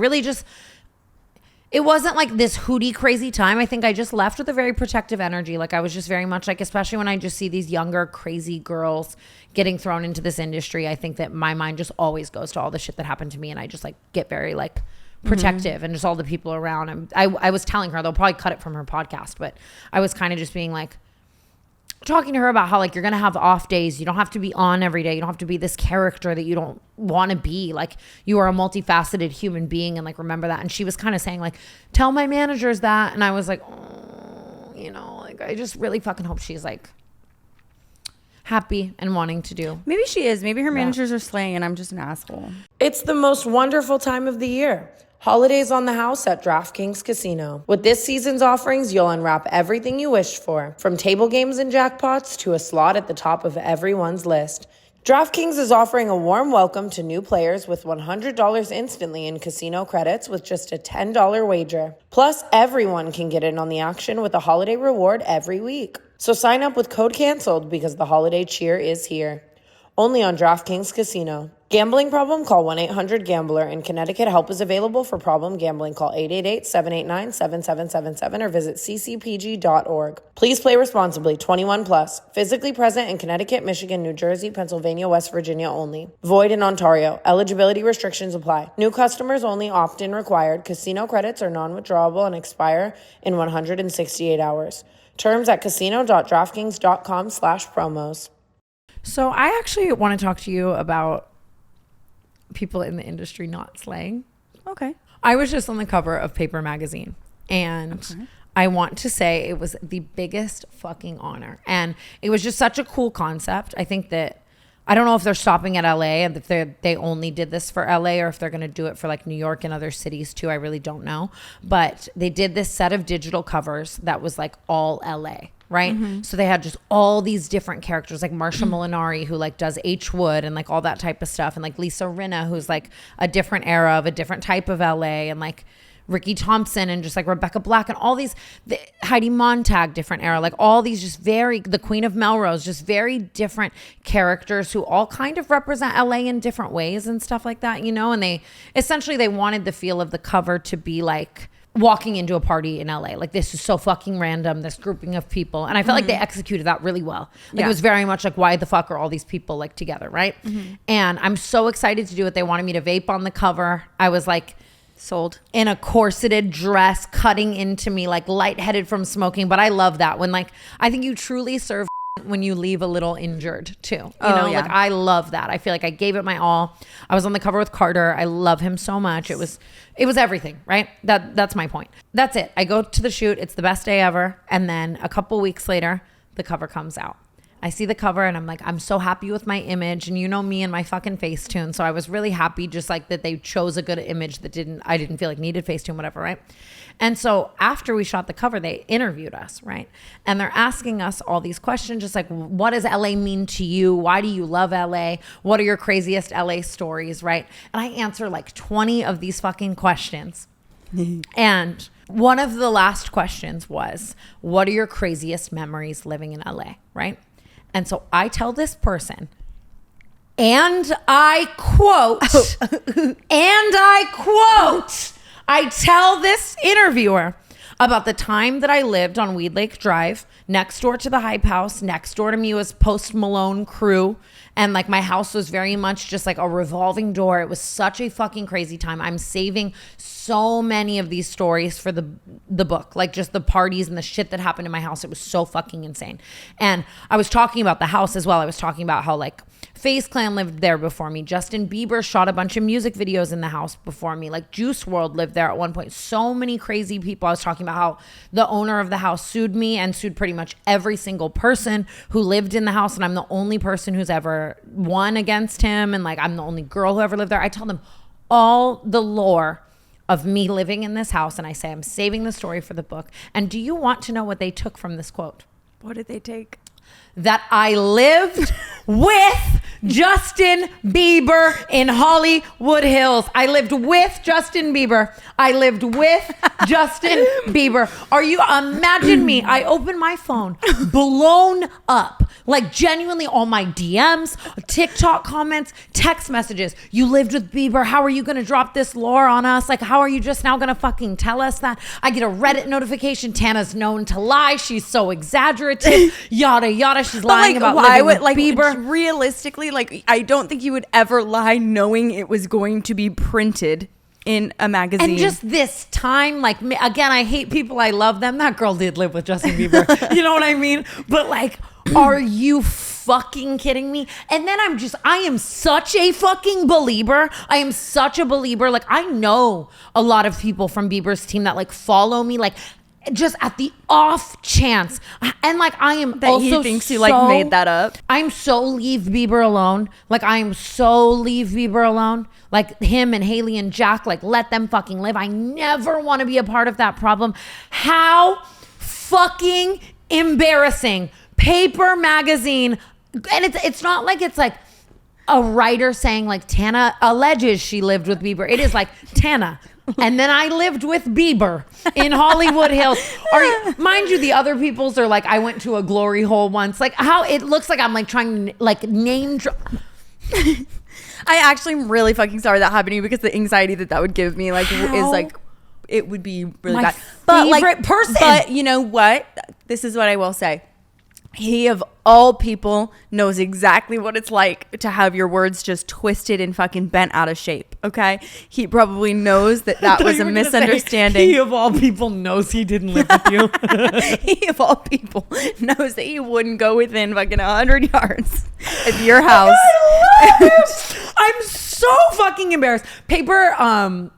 It wasn't like this hootie crazy time. I think I just left with a very protective energy. Like I was just very much like, especially when I just see these younger, crazy girls getting thrown into this industry, I think that my mind just always goes to all the shit that happened to me. And I just like get very like protective and just all the people around. I was telling her, they'll probably cut it from her podcast, but I was kind of just being like, talking to her about how like you're gonna have off days. You don't have to be on every day. You don't have to be this character that you don't want to be. Like you are a multifaceted human being, and like remember that. And she was kind of saying like, tell my managers that. And I was like, oh, you know, like I just really fucking hope she's like happy and wanting to do. Maybe she is. Maybe her managers are slaying and I'm just an asshole. It's the most wonderful time of the year. Holidays on the house at DraftKings Casino. With this season's offerings, you'll unwrap everything you wished for, from table games and jackpots to a slot at the top of everyone's list. DraftKings is offering a warm welcome to new players with $100 instantly in casino credits with just a $10 wager. Plus, everyone can get in on the action with a holiday reward every week. So sign up with code CANCELLED because the holiday cheer is here. Only on DraftKings Casino. Gambling problem? Call 1-800-GAMBLER. In Connecticut, help is available for problem gambling. Call 888-789-7777 or visit ccpg.org. Please play responsibly. 21 plus. Physically present in Connecticut, Michigan, New Jersey, Pennsylvania, West Virginia only. Void in Ontario. Eligibility restrictions apply. New customers only. Opt-in required. Casino credits are non-withdrawable and expire in 168 hours. Terms at casino.draftkings.com/promos. So I actually want to talk to you about people in the industry not slaying. Okay. I was just on the cover of Paper Magazine, and I want to say it was the biggest fucking honor. And it was just such a cool concept. I think that, I don't know if they're stopping at LA and if they only did this for LA or if they're going to do it for like New York and other cities too. I really don't know. But they did this set of digital covers that was like all LA. Right. Mm-hmm. So they had just all these different characters like Marsha Molinari, who like does H Wood and like all that type of stuff. And like Lisa Rinna, who's like a different era of a different type of LA, and like Ricky Thompson and just like Rebecca Black and all these, Heidi Montag, different era, like all these just the Queen of Melrose, just very different characters who all kind of represent LA in different ways and stuff like that, you know? And they wanted the feel of the cover to be like walking into a party in LA. Like, this is so fucking random, this grouping of people. And I felt like they executed that really well. Like, it was very much like, why the fuck are all these people like together, right? And I'm so excited to do it. They wanted me to vape on the cover. I was like, sold, in a corseted dress, cutting into me, like lightheaded from smoking. But I love that when, like, I think you truly serve when you leave a little injured too, you know. Like, I love that. I feel like I gave it my all. I was on the cover with Carter. I love him so much. It was everything, right? That's my point. That's it. I go to the shoot. It's the best day ever. And then a couple weeks later, the cover comes out. I see the cover and I'm like, I'm so happy with my image, and you know me and my fucking Facetune. So I was really happy, just like that they chose a good image that I didn't feel like needed Facetune, whatever, right? And so after we shot the cover, they interviewed us, right? And they're asking us all these questions, just like, what does LA mean to you? Why do you love LA? What are your craziest LA stories, right? And I answer like 20 of these fucking questions. And one of the last questions was, what are your craziest memories living in LA, right? And so I tell this person, and I quote, I tell this interviewer about the time that I lived on Weed Lake Drive, next door to the Hype House. Next door to me was Post Malone crew. And like, my house was very much just like a revolving door. It was such a fucking crazy time. I'm saving so many of these stories for the book, like just the parties and the shit that happened in my house. It was so fucking insane. And I was talking about the house as well. I was talking about how like FaZe Clan lived there before me. Justin Bieber shot a bunch of music videos in the house before me. Like, Juice WRLD lived there at one point. So many crazy people. I was talking about how the owner of the house sued me and sued pretty much every single person who lived in the house. And I'm the only person who's ever won against him. And like, I'm the only girl who ever lived there. I tell them all the lore of me living in this house. And I say, I'm saving the story for the book. And do you want to know what they took from this quote? What did they take? That I lived with Justin Bieber in Hollywood Hills. I lived with Justin Bieber. Are you, imagine me, I open my phone, blown up, like genuinely all my DMs, TikTok comments, text messages. You lived with Bieber. How are you going to drop this lore on us? Like, how are you just now going to fucking tell us that? I get a Reddit notification. Tana's known to lie. She's so exaggerative. Yada, yada. She's lying about living with Bieber. Realistically, like, I don't think you would ever lie knowing it was going to be printed in a magazine. And just this time, like, again, I hate people. I love them. That girl did live with Justin Bieber. You know what I mean? But like, are you fucking kidding me? And then I am such a fucking believer. I am such a believer. Like, I know a lot of people from Bieber's team that like follow me. Like, just at the off chance. And like, I am that also he thinks you like made that up. I'm so leave Bieber alone. Like, I am so leave Bieber alone. Like, him and Haley and Jack, like, let them fucking live. I never want to be a part of that problem. How fucking embarrassing. Paper Magazine. And it's not like it's like a writer saying like Tana alleges she lived with Bieber. It is like Tana. And then I lived with Bieber in Hollywood Hills. Mind you, the other people's are like, I went to a glory hole once. Like, how it looks like I'm like trying to like name drop. I actually am really fucking sorry that happened to you, because the anxiety that would give me like is like, it would be really bad. But favorite like, person. But you know what? This is what I will say. He of all people knows exactly what it's like to have your words just twisted and fucking bent out of shape. Okay, he probably knows that was a misunderstanding. He of all people knows he didn't live with you. He of all people knows that he wouldn't go within fucking 100 yards of your house. I'm so fucking embarrassed. Paper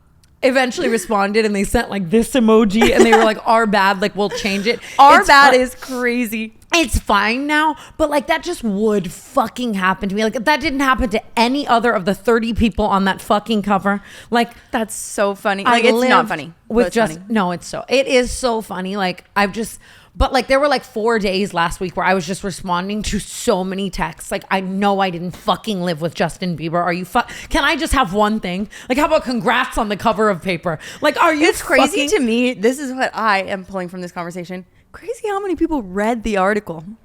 eventually responded and they sent like this emoji and they were like, our bad, like we'll change it. Our bad is crazy. It's fine now, but like that just would fucking happen to me. Like that didn't happen to any other of the 30 people on that fucking cover. Like, that's so funny. Like, it's not funny. With just funny. No, it is so funny. Like but like there were like 4 days last week where I was just responding to so many texts. Like, I know I didn't fucking live with Justin Bieber. Are you can I just have one thing? Like, how about congrats on the cover of Paper? Like, are you It's crazy to me. This is what I am pulling from this conversation. Crazy how many people read the article. You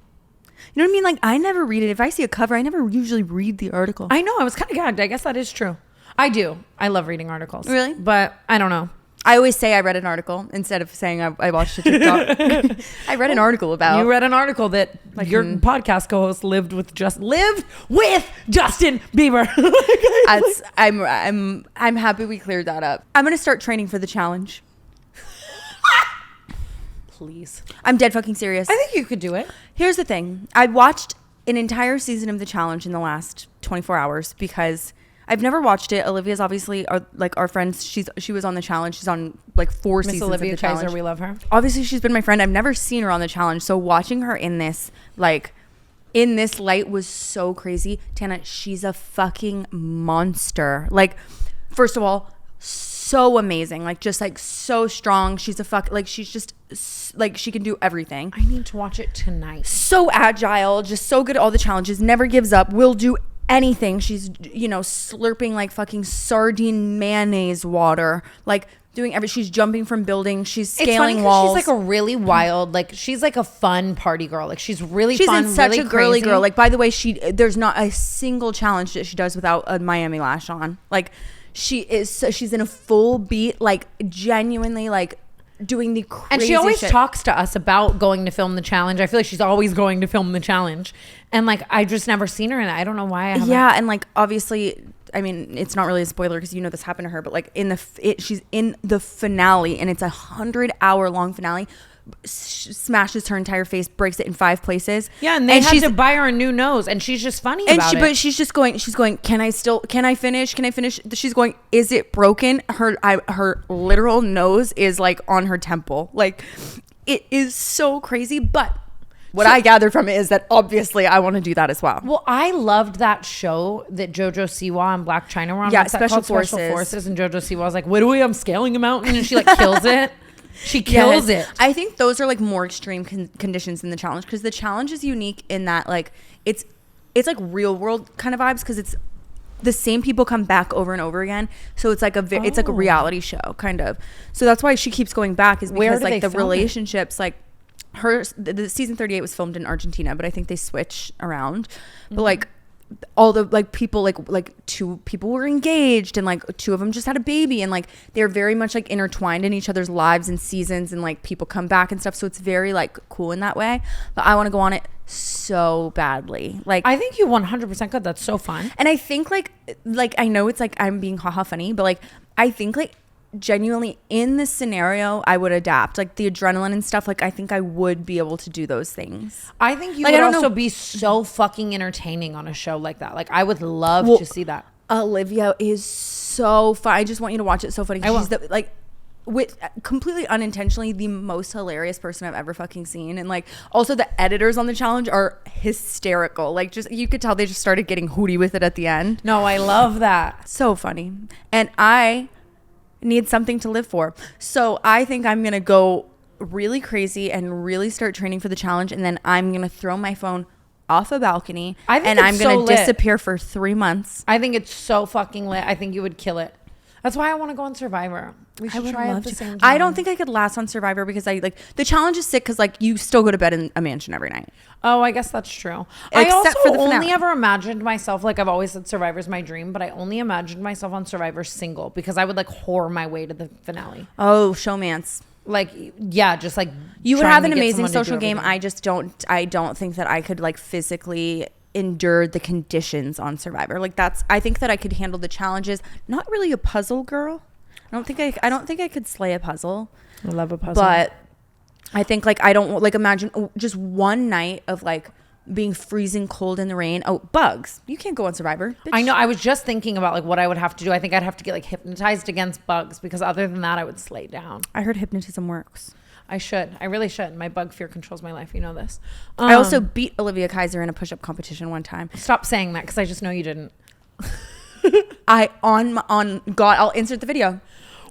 know what I mean? Like, I never read it. If I see a cover, I never usually read the article. I know. I was kind of gagged. I guess that is true. I do. I love reading articles. Really? But I don't know. I always say I read an article instead of saying I watched a TikTok. I read an article about. You read an article that like your podcast co-host lived with Justin Bieber. I'm happy we cleared that up. I'm gonna start training for the challenge. Please. I'm dead fucking serious. I think you could do it. Here's the thing. I watched an entire season of the challenge in the last 24 hours because I've never watched it. Olivia's obviously our friend. She was on the challenge. She's on like 4 seasons Olivia of the challenge. Kaiser, we love her. Obviously, she's been my friend. I've never seen her on the challenge. So watching her in this light was so crazy. Tana, she's a fucking monster. Like, first of all, so amazing. Like, just like so strong. She's she's just like, she can do everything. I need to watch it tonight. So agile, just so good at all the challenges, never gives up, will do anything. She's, slurping like fucking sardine mayonnaise water, like doing she's jumping from buildings, she's scaling walls. She's like a really wild, like she's like a fun party girl. Like she's fun, such really a girly crazy girl. Like, by the way, there's not a single challenge that she does without a Miami lash on. Like, she's in a full beat, like genuinely like doing the crazy and she always shit. talks to us about going to film the challenge. I feel like she's always going to film the challenge, and like I've just never seen her in it. I don't know why I haven't. Yeah, and like obviously, I mean, it's not really a spoiler because this happened to her, but like she's in the finale, and it's 100-hour long finale. Smashes her entire face, breaks it in 5 places. Yeah, and they had to buy her a new nose, and she's just funny about it. But she's going, can I finish? She's going, is it broken? Her literal nose is like on her temple. Like, it is so crazy. But what I gathered from it is that obviously I want to do that as well. Well, I loved that show that JoJo Siwa and Black China were on. Yeah, Special Forces. And JoJo Siwa was like, what do we, I'm scaling a mountain, and she like kills it. She kills it. I think those are like more extreme conditions than the challenge, because the challenge is unique in that like it's like real world kind of vibes, because it's the same people come back over and over again. So it's like it's like a reality show kind of. So that's why she keeps going back, is because like the relationships, like the season 38 was filmed in Argentina, but I think they switch around. But like all the like people like 2 people were engaged, and like 2 of them just had a baby, and like they're very much like intertwined in each other's lives and seasons, and like people come back and stuff. So it's very like cool in that way. But I want to go on it so badly. Like, I think you 100% could. That's so fun. And I think like I know it's like I'm being haha funny, but like I think like genuinely in this scenario I would adapt, like the adrenaline and stuff. Like, I think I would be able to do those things. I think you would also be so fucking entertaining on a show like that. Like, I would love to see that. Olivia is so fun. I just want you to watch it. So funny. with completely unintentionally the most hilarious person I've ever fucking seen. And like also the editors on the challenge are hysterical. Like just you could tell they just started getting hooty with it at the end. No, I love that. So funny. And I need something to live for. So I think I'm going to go really crazy and really start training for the challenge. And then I'm going to throw my phone off a balcony and I'm going to disappear for 3 months. I think it's so fucking lit. I think you would kill it. That's why I want to go on Survivor. We should try it at the same time. I don't think I could last on Survivor because I like the challenge is sick because like you still go to bed in a mansion every night. Oh, I guess that's true. I also only ever imagined myself, like I've always said Survivor's my dream, but I only imagined myself on Survivor single because I would like whore my way to the finale. Oh, showmance. Like, yeah, just like you would have an amazing social game. I don't think that I could like physically endure the conditions on Survivor. Like I think that I could handle the challenges. Not really a puzzle girl. I don't think I could slay a puzzle. I love a puzzle. But I think like I don't like imagine just one night of like being freezing cold in the rain. Oh, bugs. You can't go on Survivor. Bitch. I know. I was just thinking about like what I would have to do. I think I'd have to get like hypnotized against bugs because other than that I would slay down. I heard hypnotism works. I should. I really should. My bug fear controls my life. You know this. I also beat Olivia Kaiser in a push-up competition one time. Stop saying that because I just know you didn't. On God, I'll insert the video.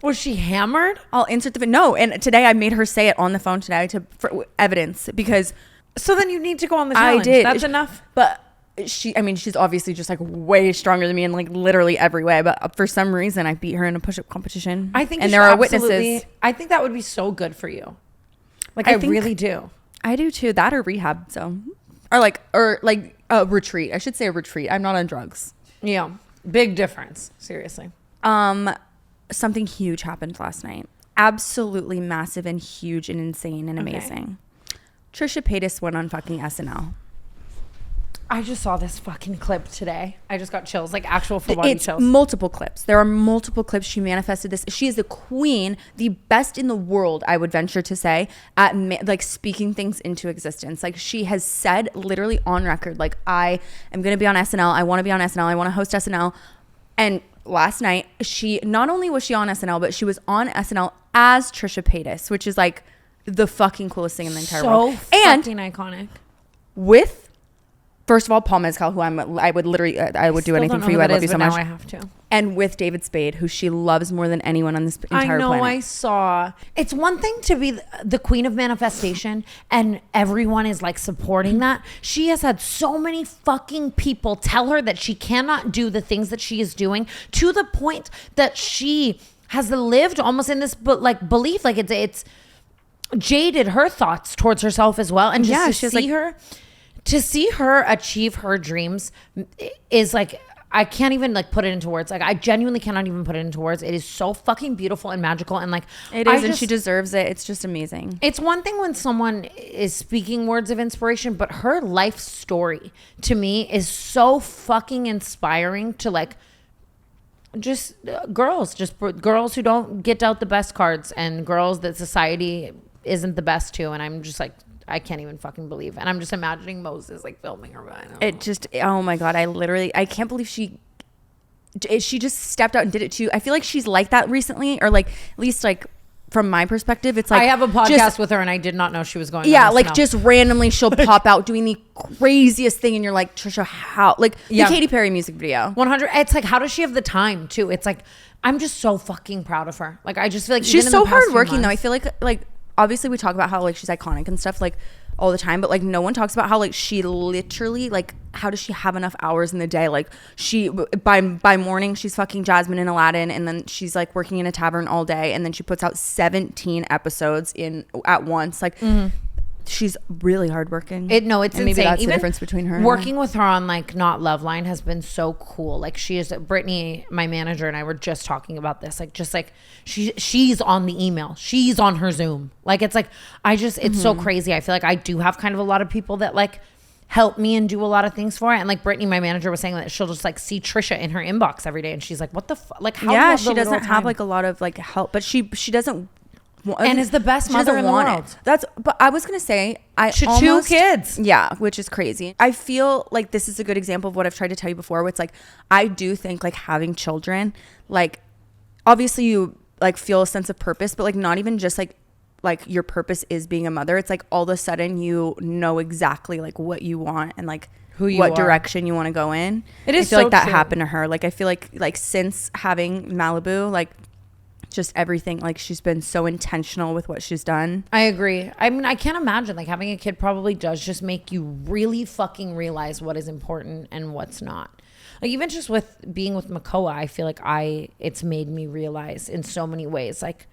Was she hammered? I'll insert the video. No, and today I made her say it on the phone today for evidence because. So then you need to go on the challenge. I did. That's enough. But she's obviously just like way stronger than me in like literally every way. But for some reason, I beat her in a push-up competition. I think, and there are witnesses. I think that would be so good for you. Like I really do. I do too. That or rehab. So, or like a retreat. I should say a retreat. I'm not on drugs. Yeah, big difference. Seriously. Something huge happened last night. Absolutely massive and huge and insane and amazing. Trisha Paytas went on fucking SNL. I just saw this fucking clip today. I just got chills, like actual full body chills. Multiple clips. There are multiple clips. She manifested this. She is the queen, the best in the world, I would venture to say, at like speaking things into existence. Like she has said literally on record, like I am going to be on SNL. I want to be on SNL. I want to host SNL. And last night, she not only was she on SNL, but she was on SNL as Trisha Paytas, which is like the fucking coolest thing in the entire world. And fucking iconic. With first of all, Paul Mescal, who I would do anything for you. I love you so much. Now I have to. And with David Spade, who she loves more than anyone on this entire planet. I saw. It's one thing to be the queen of manifestation and everyone is like supporting that. She has had so many fucking people tell her that she cannot do the things that she is doing to the point that she has lived almost in this belief. Like it's jaded her thoughts towards herself as well. And just to see her achieve her dreams is like, I can't even like put it into words. Like I genuinely cannot even put it into words. It is so fucking beautiful and magical. And like it is, and she deserves it. It's just amazing. It's one thing when someone is speaking words of inspiration, but her life story to me is so fucking inspiring to like just girls who don't get out the best cards and girls that society isn't the best to. And I'm just like, I can't even fucking believe. And I'm just imagining Moses like filming her. Oh my God. I can't believe she just stepped out and did it too. I feel like she's like that recently, or like at least like from my perspective, it's like I have a podcast with her and I did not know she was going. Yeah. Like just randomly she'll pop out doing the craziest thing. And you're like, Trisha, how? Like the Katy Perry music video. 100. It's like, how does she have the time too? It's like, I'm just so fucking proud of her. Like, I just feel like she's so hardworking though. I feel like obviously we talk about how like she's iconic and stuff like all the time, but like no one talks about how like she literally like how does she have enough hours in the day? Like she by morning she's fucking Jasmine in Aladdin, and then she's like working in a tavern all day, and then she puts out 17 episodes at once. Like she's really hardworking. It's maybe insane. That's even the difference between her. Working with her on like Not Loveline has been so cool. Like she is Brittany, my manager, and I were just talking about this. Like just like she's on the email, she's on her Zoom. Like it's like it's so crazy. I feel like I do have kind of a lot of people that like help me and do a lot of things for it. And like Brittany, my manager, was saying that she'll just like see Trisha in her inbox every day, and she's like, "What the fuck?" Like how? Yeah, she doesn't have like a lot of like help, but she doesn't. And is the best mother in the world. But I was gonna say she 2 kids. Yeah, which is crazy. I feel like this is a good example of what I've tried to tell you before. Where it's like I do think like having children, like obviously you like feel a sense of purpose, but like not even just like your purpose is being a mother. It's like all of a sudden you know exactly like what you want and like what direction you want to go in. It is I feel so like that true. happened to her. Like I feel like since having Malibu, like just everything, like she's been so intentional with what she's done. I agree. I mean, I can't imagine like having a kid probably does just make you really fucking realize what is important and what's not. Like even just with being with Makoa, I feel like it's made me realize in so many ways, like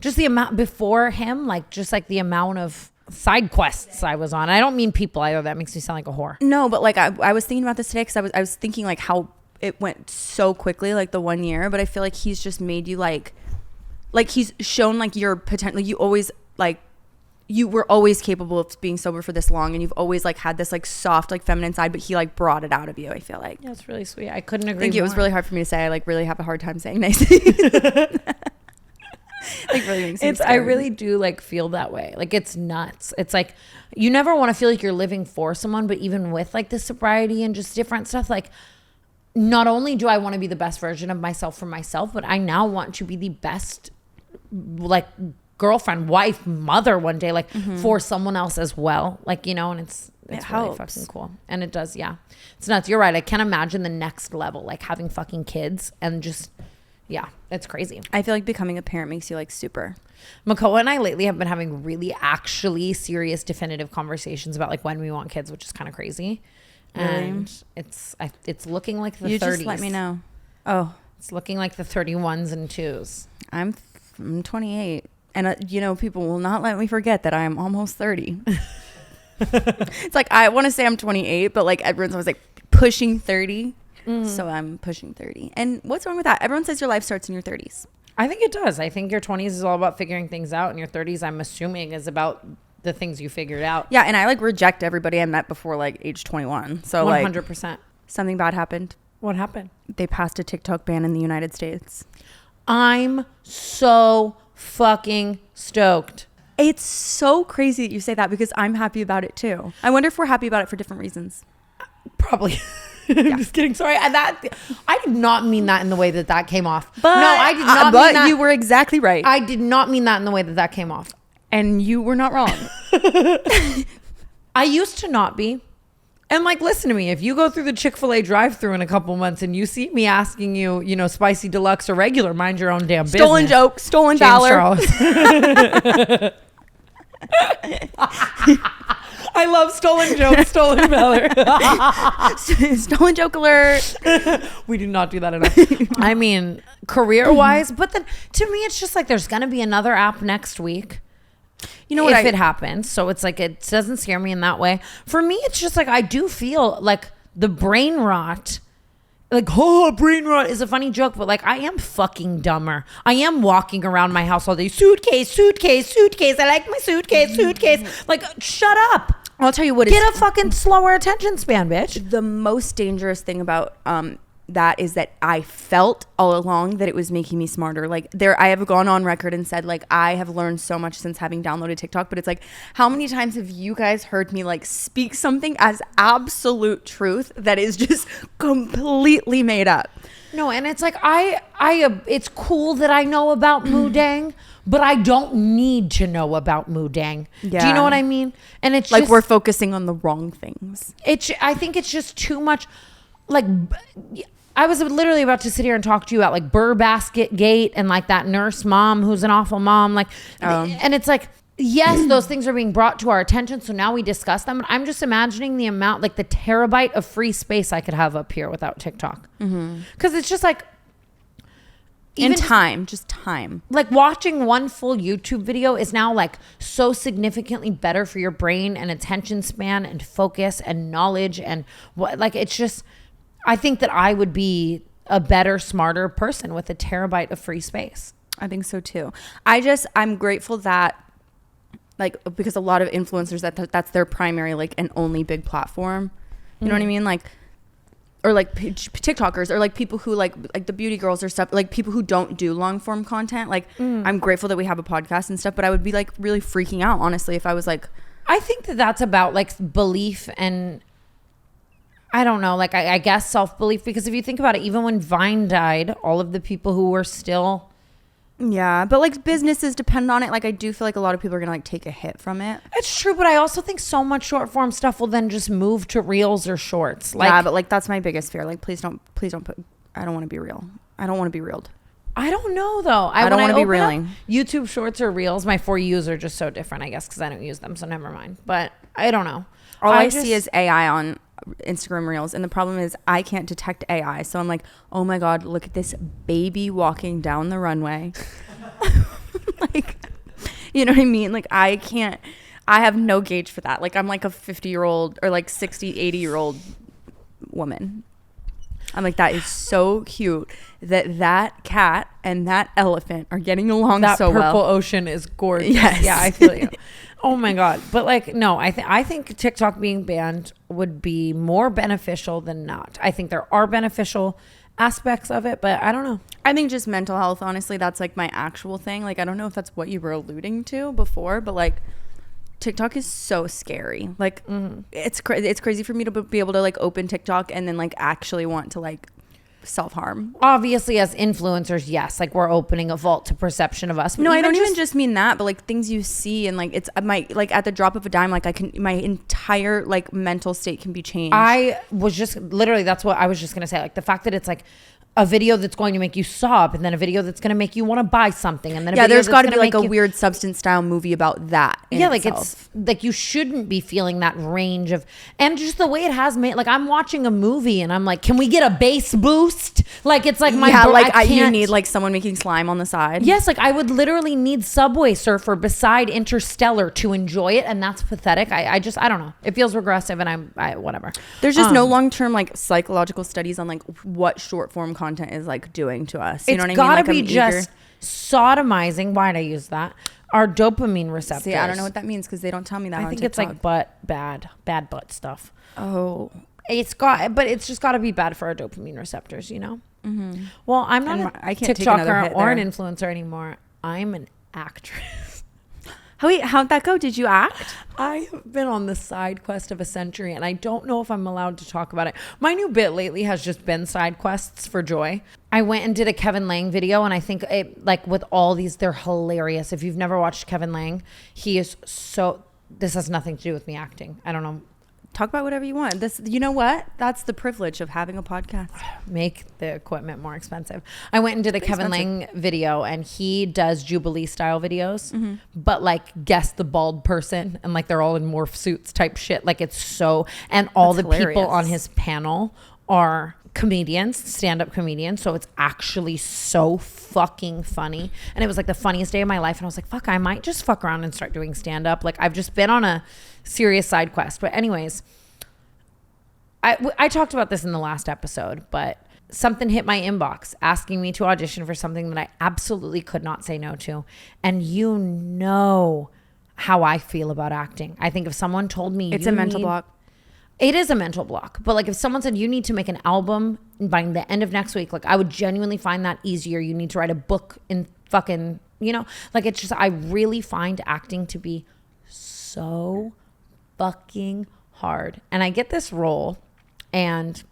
just the amount before him, like just like the amount of side quests I was on. I don't mean people either. That makes me sound like a whore. No, but like I was thinking about this today because I was thinking like how it went so quickly, like the 1 year. But I feel like he's just made you like he's shown like your potential. You always like you were always capable of being sober for this long, and you've always like had this like soft like feminine side, but he like brought it out of you. I feel like That's really sweet. I couldn't agree. I think more. it was really hard for me to say. I like really have a hard time saying nice things. Like really makes me I really do like feel that way. Like it's nuts. It's like you never want to feel like you're living for someone, but even with like the sobriety and just different stuff, like not only do I want to be the best version of myself for myself, but I now want to be the best like girlfriend, wife, mother one day, like for someone else as well. Like, you know, and it's really helps. fucking cool. And it does, yeah. It's nuts. You're right. I can't imagine the next level, like having fucking kids and just yeah, it's crazy. I feel like becoming a parent makes you like super. Makoa and I lately have been having really actually serious definitive conversations about like when we want kids, which is kind of crazy. Really? And it's looking like the 30s. You just let me know. Oh, It's looking like the 31s and 2s. I'm 28. And you know, people will not let me forget that I am almost 30. It's like I want to say I'm 28, but like everyone's always like pushing 30. So I'm pushing 30. And what's wrong with that? Everyone says your life starts in your 30s. I think it does. I think your 20s is all about figuring things out, and your 30s, I'm assuming, is about the things you figured out. Yeah, and I like reject everybody I met before like age 21. So 100%. like something bad happened. What happened? They passed a TikTok ban in the United States. I'm so fucking stoked. It's so crazy that you say that because I'm happy about it too. I wonder if we're happy about it for different reasons. Probably. I'm just kidding. Sorry. I did not mean that in the way that came off. But, no, I did not mean that. You were exactly right. I did not mean that in the way that came off. And you were not wrong. I used to not be. And like, listen to me. If you go through the Chick-fil-A drive-thru in a couple months and you see me asking you, you know, spicy deluxe or regular, mind your own damn business. Stolen joke, stolen James dollar. Charles. I love stolen jokes, stolen valor. Stolen joke alert. We do not do that enough. I mean, career-wise, but then to me, it's just like there's going to be another app next week. You know what? If it happens. So it's like, it doesn't scare me in that way. For me, it's just like, I do feel like the brain rot, like, oh, brain rot is a funny joke, but like, I am fucking dumber. I am walking around my house all day. Suitcase, suitcase, suitcase. I like my suitcase, suitcase. Like, shut up. I'll tell you what. Get a fucking slower attention span, bitch. The most dangerous thing about that is that I felt all along that it was making me smarter. Like I have gone on record and said like I have learned so much since having downloaded TikTok, but it's like how many times have you guys heard me like speak something as absolute truth that is just completely made up? No, and it's like I it's cool that I know about Moodang, but I don't need to know about Moodang. Yeah. Do you know what I mean? And it's like just, we're focusing on the wrong things. I think it's just too much. Like, I was literally about to sit here and talk to you about like Burr Basket Gate and like that nurse mom who's an awful mom. Like, and it's like, yes, those things are being brought to our attention. So now we discuss them. But I'm just imagining the amount, like the terabyte of free space I could have up here without TikTok. Because it's just like, just time. Like watching one full YouTube video is now like so significantly better for your brain and attention span and focus and knowledge and what, like, it's just, I think that I would be a better, smarter person with a terabyte of free space. I think so too. I'm grateful that like, because a lot of influencers that's their primary like and only big platform. You know what I mean? Like, or like TikTokers or like people who like the beauty girls or stuff, like people who don't do long form content. Like I'm grateful that we have a podcast and stuff, but I would be like really freaking out honestly if I was like, I think that that's about like belief and I don't know, like I guess self-belief, because if you think about it, even when Vine died, all of the people who were still Yeah, but like businesses depend on it. Like I do feel like a lot of people are gonna like take a hit from it. It's true, but I also think so much short form stuff will then just move to reels or shorts. Like, yeah, but like that's my biggest fear. Like please don't put. I don't want to be real. I don't want to be reeled. I don't know though. I don't want to be reeling. YouTube shorts or reels, my For Yous are just so different, I guess, because I don't use them, so never mind. But I don't know. All I see is AI on Instagram reels, and the problem is I can't detect AI, so I'm like, oh my god, look at this baby walking down the runway. Like, you know what I mean? Like I have no gauge for that. Like I'm like a 50-year-old or like 60 80-year-old woman. I'm like, that is so cute that cat and that elephant are getting along so well. That purple ocean is gorgeous. Yes. Yeah, I feel you. Oh my god. But like, no, I think TikTok being banned would be more beneficial than not. I think there are beneficial aspects of it, but I don't know. I think just mental health, honestly, that's like my actual thing. Like I don't know if that's what you were alluding to before, but like TikTok is so scary. Like it's crazy for me to be able to like open TikTok and then like actually want to like self-harm. Obviously, as influencers, yes, like we're opening a vault to perception of us. No, I don't even just mean that, but like things you see and like it's like at the drop of a dime, like my entire like mental state can be changed. I was just literally, that's what I was just gonna say. Like the fact that it's like a video that's going to make you sob, and then a video that's going to make you want to buy something, and then a video there's got to be like a you weird Substance style movie about that. Like it's like you shouldn't be feeling that range of, and just the way it has made. Like I'm watching a movie and I'm like, can we get a bass boost? Like it's like you need like someone making slime on the side. Yes, like I would literally need Subway Surfer beside Interstellar to enjoy it, and that's pathetic. I don't know. It feels regressive, and I whatever. There's just no long term like psychological studies on like what short form content is like doing to us. You know what I mean? It's Like, gotta be just sodomizing. Why'd I use that? Our dopamine receptors. See, I don't know what that means because they don't tell me that. I think it's like bad butt stuff. Oh, but it's just got to be bad for our dopamine receptors, you know. Mm-hmm. Well, I'm not a TikToker or an influencer anymore. I'm an actress. Wait, how'd that go? Did you act? I have been on the side quest of a century, and I don't know if I'm allowed to talk about it. My new bit lately has just been side quests for joy. I went and did a Kevin Lang video, and I think it, like with all these, they're hilarious. If you've never watched Kevin Lang, he is so, this has nothing to do with me acting. I don't know. Talk about whatever you want. This, you know what? That's the privilege of having a podcast. Make the equipment more expensive. I went and did a Kevin Lang video, and he does Jubilee style videos, but like guess the bald person, and like they're all in morph suits type shit. Like it's so, and all the people on his panel are comedians, stand-up comedians, so it's actually so fucking funny. And it was like the funniest day of my life, and I was like, fuck, I might just fuck around and start doing stand-up. Like I've just been on a serious side quest. But anyways, I talked about this in the last episode, but something hit my inbox asking me to audition for something that I absolutely could not say no to. And you know how I feel about acting. I think if someone told me it's a mental block. It is a mental block. But like if someone said you need to make an album by the end of next week, like I would genuinely find that easier. You need to write a book in fucking, you know, like it's just, I really find acting to be so fucking hard. And I get this role, and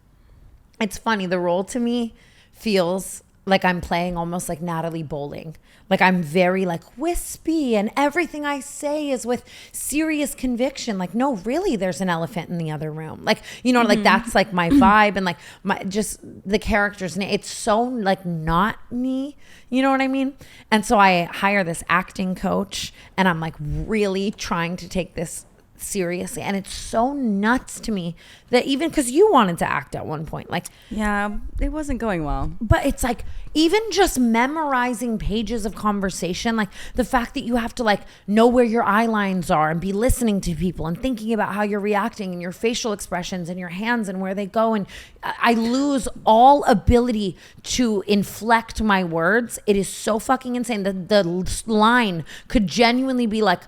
it's funny. The role to me feels like I'm playing almost like Natalie Bowling. Like I'm very like wispy, and everything I say is with serious conviction. Like, no, really, there's an elephant in the other room. Like, you know, like that's like my vibe, and like my, just the character's name. It's so like not me, you know what I mean? And so I hire this acting coach, and I'm like really trying to take this seriously, and it's so nuts to me that even because you wanted to act at one point, like, yeah, it wasn't going well, but it's like even just memorizing pages of conversation, like the fact that you have to like know where your eye lines are and be listening to people and thinking about how you're reacting and your facial expressions and your hands and where they go, and I lose all ability to inflect my words. It is so fucking insane. The line could genuinely be like,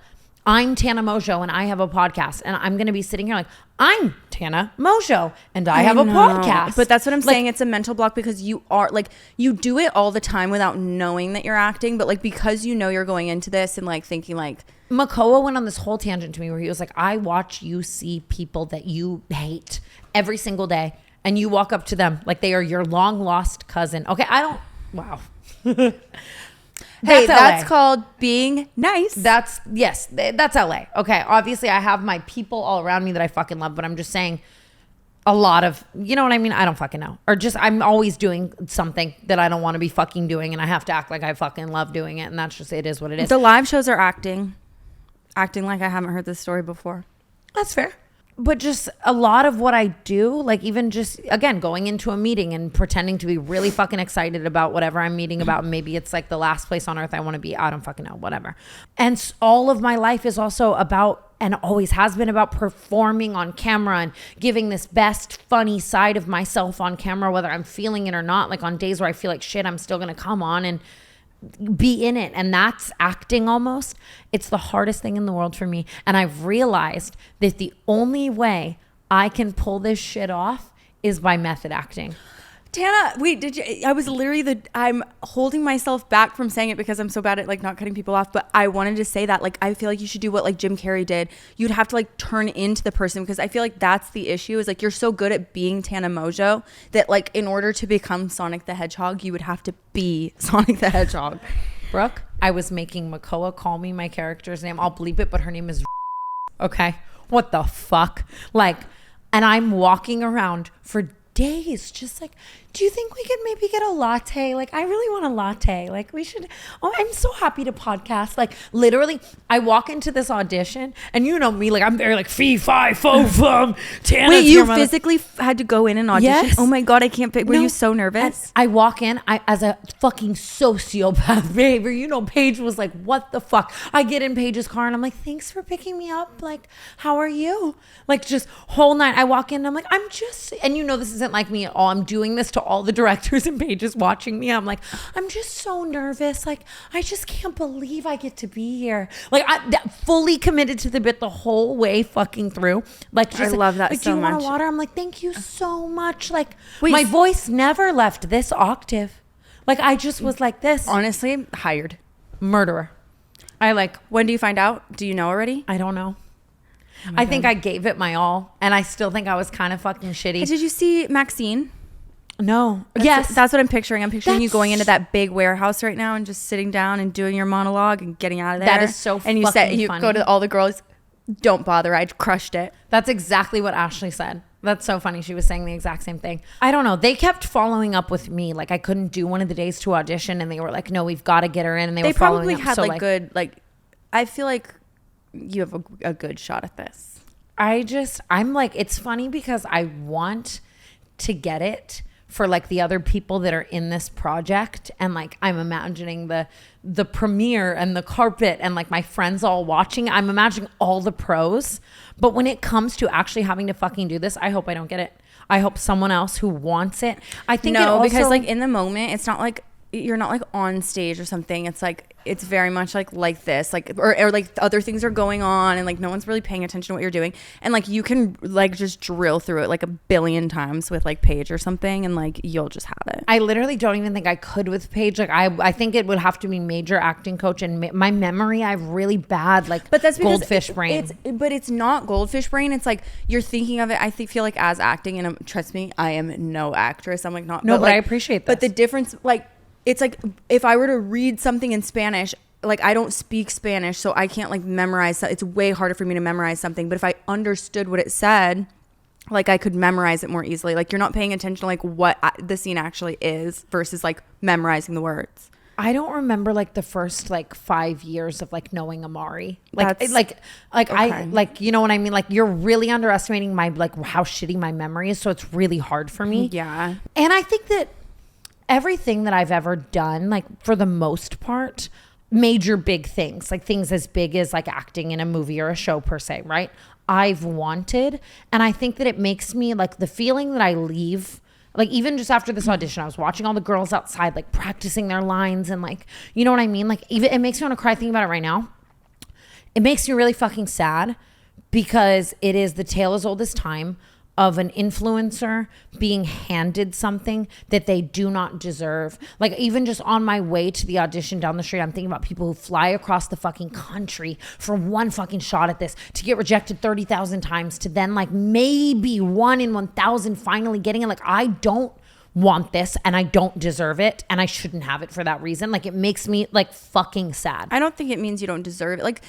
I'm Tana Mongeau and I have a podcast, and I'm going to be sitting here like, I'm Tana Mongeau and I have a podcast. But that's what I'm saying. It's a mental block because you are like, you do it all the time without knowing that you're acting. But like, because you know you're going into this and like thinking like, Makoa went on this whole tangent to me where he was like, I watch you see people that you hate every single day, and you walk up to them like they are your long lost cousin. Okay. Wow. Hey, that's LA. called being nice. That's LA. Okay. Obviously I have my people all around me that I fucking love, but I'm just saying a lot of, you know what I mean? I don't fucking know. Or just, I'm always doing something that I don't want to be fucking doing, and I have to act like I fucking love doing it. And that's just, it is what it is. The live shows are acting like I haven't heard this story before. That's fair. But just a lot of what I do, like even just, again, going into a meeting and pretending to be really fucking excited about whatever I'm meeting about. Maybe it's like the last place on earth I want to be. I don't fucking know, whatever. And all of my life is also about, and always has been about, performing on camera and giving this best funny side of myself on camera, whether I'm feeling it or not. Like on days where I feel like shit, I'm still going to come on and be in it. And that's acting almost. It's the hardest thing in the world for me. And I've realized that the only way I can pull this shit off is by method acting. Tana, wait, did you? I was literally I'm holding myself back from saying it because I'm so bad at like not cutting people off. But I wanted to say that, like, I feel like you should do what like Jim Carrey did. You'd have to like turn into the person, because I feel like that's the issue, is like you're so good at being Tana Mongeau that like in order to become Sonic the Hedgehog, you would have to be Sonic the Hedgehog. Brooke, I was making Makoa call me my character's name. I'll bleep it, but her name is okay. What the fuck? Like, and I'm walking around for days just like, do you think we could maybe get a latte? Like, I really want a latte. Like, we should. Oh, I'm so happy to podcast. Like, literally, I walk into this audition, and you know me, like, I'm very like fee fi fo fum. Wait, you physically had to go in and audition? Yes. Oh my god, I can't. Were you so nervous? I walk in, as a fucking sociopath behavior. You know, Paige was like, "What the fuck?" I get in Paige's car, and I'm like, "Thanks for picking me up. Like, how are you?" Like, just whole night. I walk in, and I'm like, "I'm just," and you know, this isn't like me at all. I'm doing this to all the directors and Pages watching me. I'm like, I'm just so nervous. Like, I just can't believe I get to be here. Like, fully committed to the bit the whole way fucking through. Like, just I love that like, so do you much. want a water? I'm like, thank you so much. Like, Wait, my voice never left this octave. Like, I just was like this. Honestly, hired. Murderer. I like, When do you find out? Do you know already? I don't know. I think I gave it my all, and I still think I was kind of fucking shitty. Did you see Maxine? No. Yes. That's what I'm picturing. I'm picturing you That's- going into that big warehouse right now and just sitting down and doing your monologue and getting out of there. That is so And you said, fucking you funny. go to all the girls, don't bother. I crushed it. That's exactly what Ashley said. That's so funny. She was saying the exact same thing. I don't know. They kept following up with me. Like, I couldn't do one of the days to audition, and they were like, no, we've got to get her in. And They were following probably up. had So, like good, like, I feel like you have a good shot at this. I'm like, it's funny because I want to get it for like the other people that are in this project, and like I'm imagining the premiere and the carpet and like my friends all watching. I'm imagining all the pros, but when it comes to actually having to fucking do this, I hope I don't get it. I hope someone else who wants it. I think No, it because also, like in the moment, it's not like you're not like on stage or something. It's like, it's very much like this, like, or like other things are going on and like no one's really paying attention to what you're doing. And like you can like just drill through it like a billion times with like Paige or something, and like you'll just have it. I literally don't even think I could with Paige. Like I think it would have to be major acting coach, and my memory, I have really bad like, But that's because goldfish brain. But it's not goldfish brain. It's like you're thinking of it. I feel like as acting, and trust me, I am no actress. I'm like not. No, but like, I appreciate But this. the difference, like, it's like if I were to read something in Spanish, like I don't speak Spanish, so I can't like memorize. It's way harder for me to memorize something. But if I understood what it said, like I could memorize it more easily. Like you're not paying attention to like what the scene actually is versus like memorizing the words. I don't remember like the first like 5 years of like knowing Amari. Like, That's- like okay. I like, you know what I mean? Like you're really underestimating my like how shitty my memory is. So it's really hard for me. Yeah. And I think that everything that I've ever done, like for the most part, major big things, like things as big as like acting in a movie or a show per se, right? I've wanted. And I think that it makes me like the feeling that I leave, like even just after this audition, I was watching all the girls outside, like practicing their lines and like, you know what I mean? Like even it makes me want to cry thinking about it right now. It makes me really fucking sad because it is the tale as old as time of an influencer being handed something that they do not deserve. Like even just on my way to the audition down the street, I'm thinking about people who fly across the fucking country for one fucking shot at this, to get rejected 30,000 times, to then like maybe 1 in 1,000 finally getting it. Like I don't want this and I don't deserve it and I shouldn't have it for that reason. Like, it makes me like fucking sad. I don't think it means you don't deserve it. Like,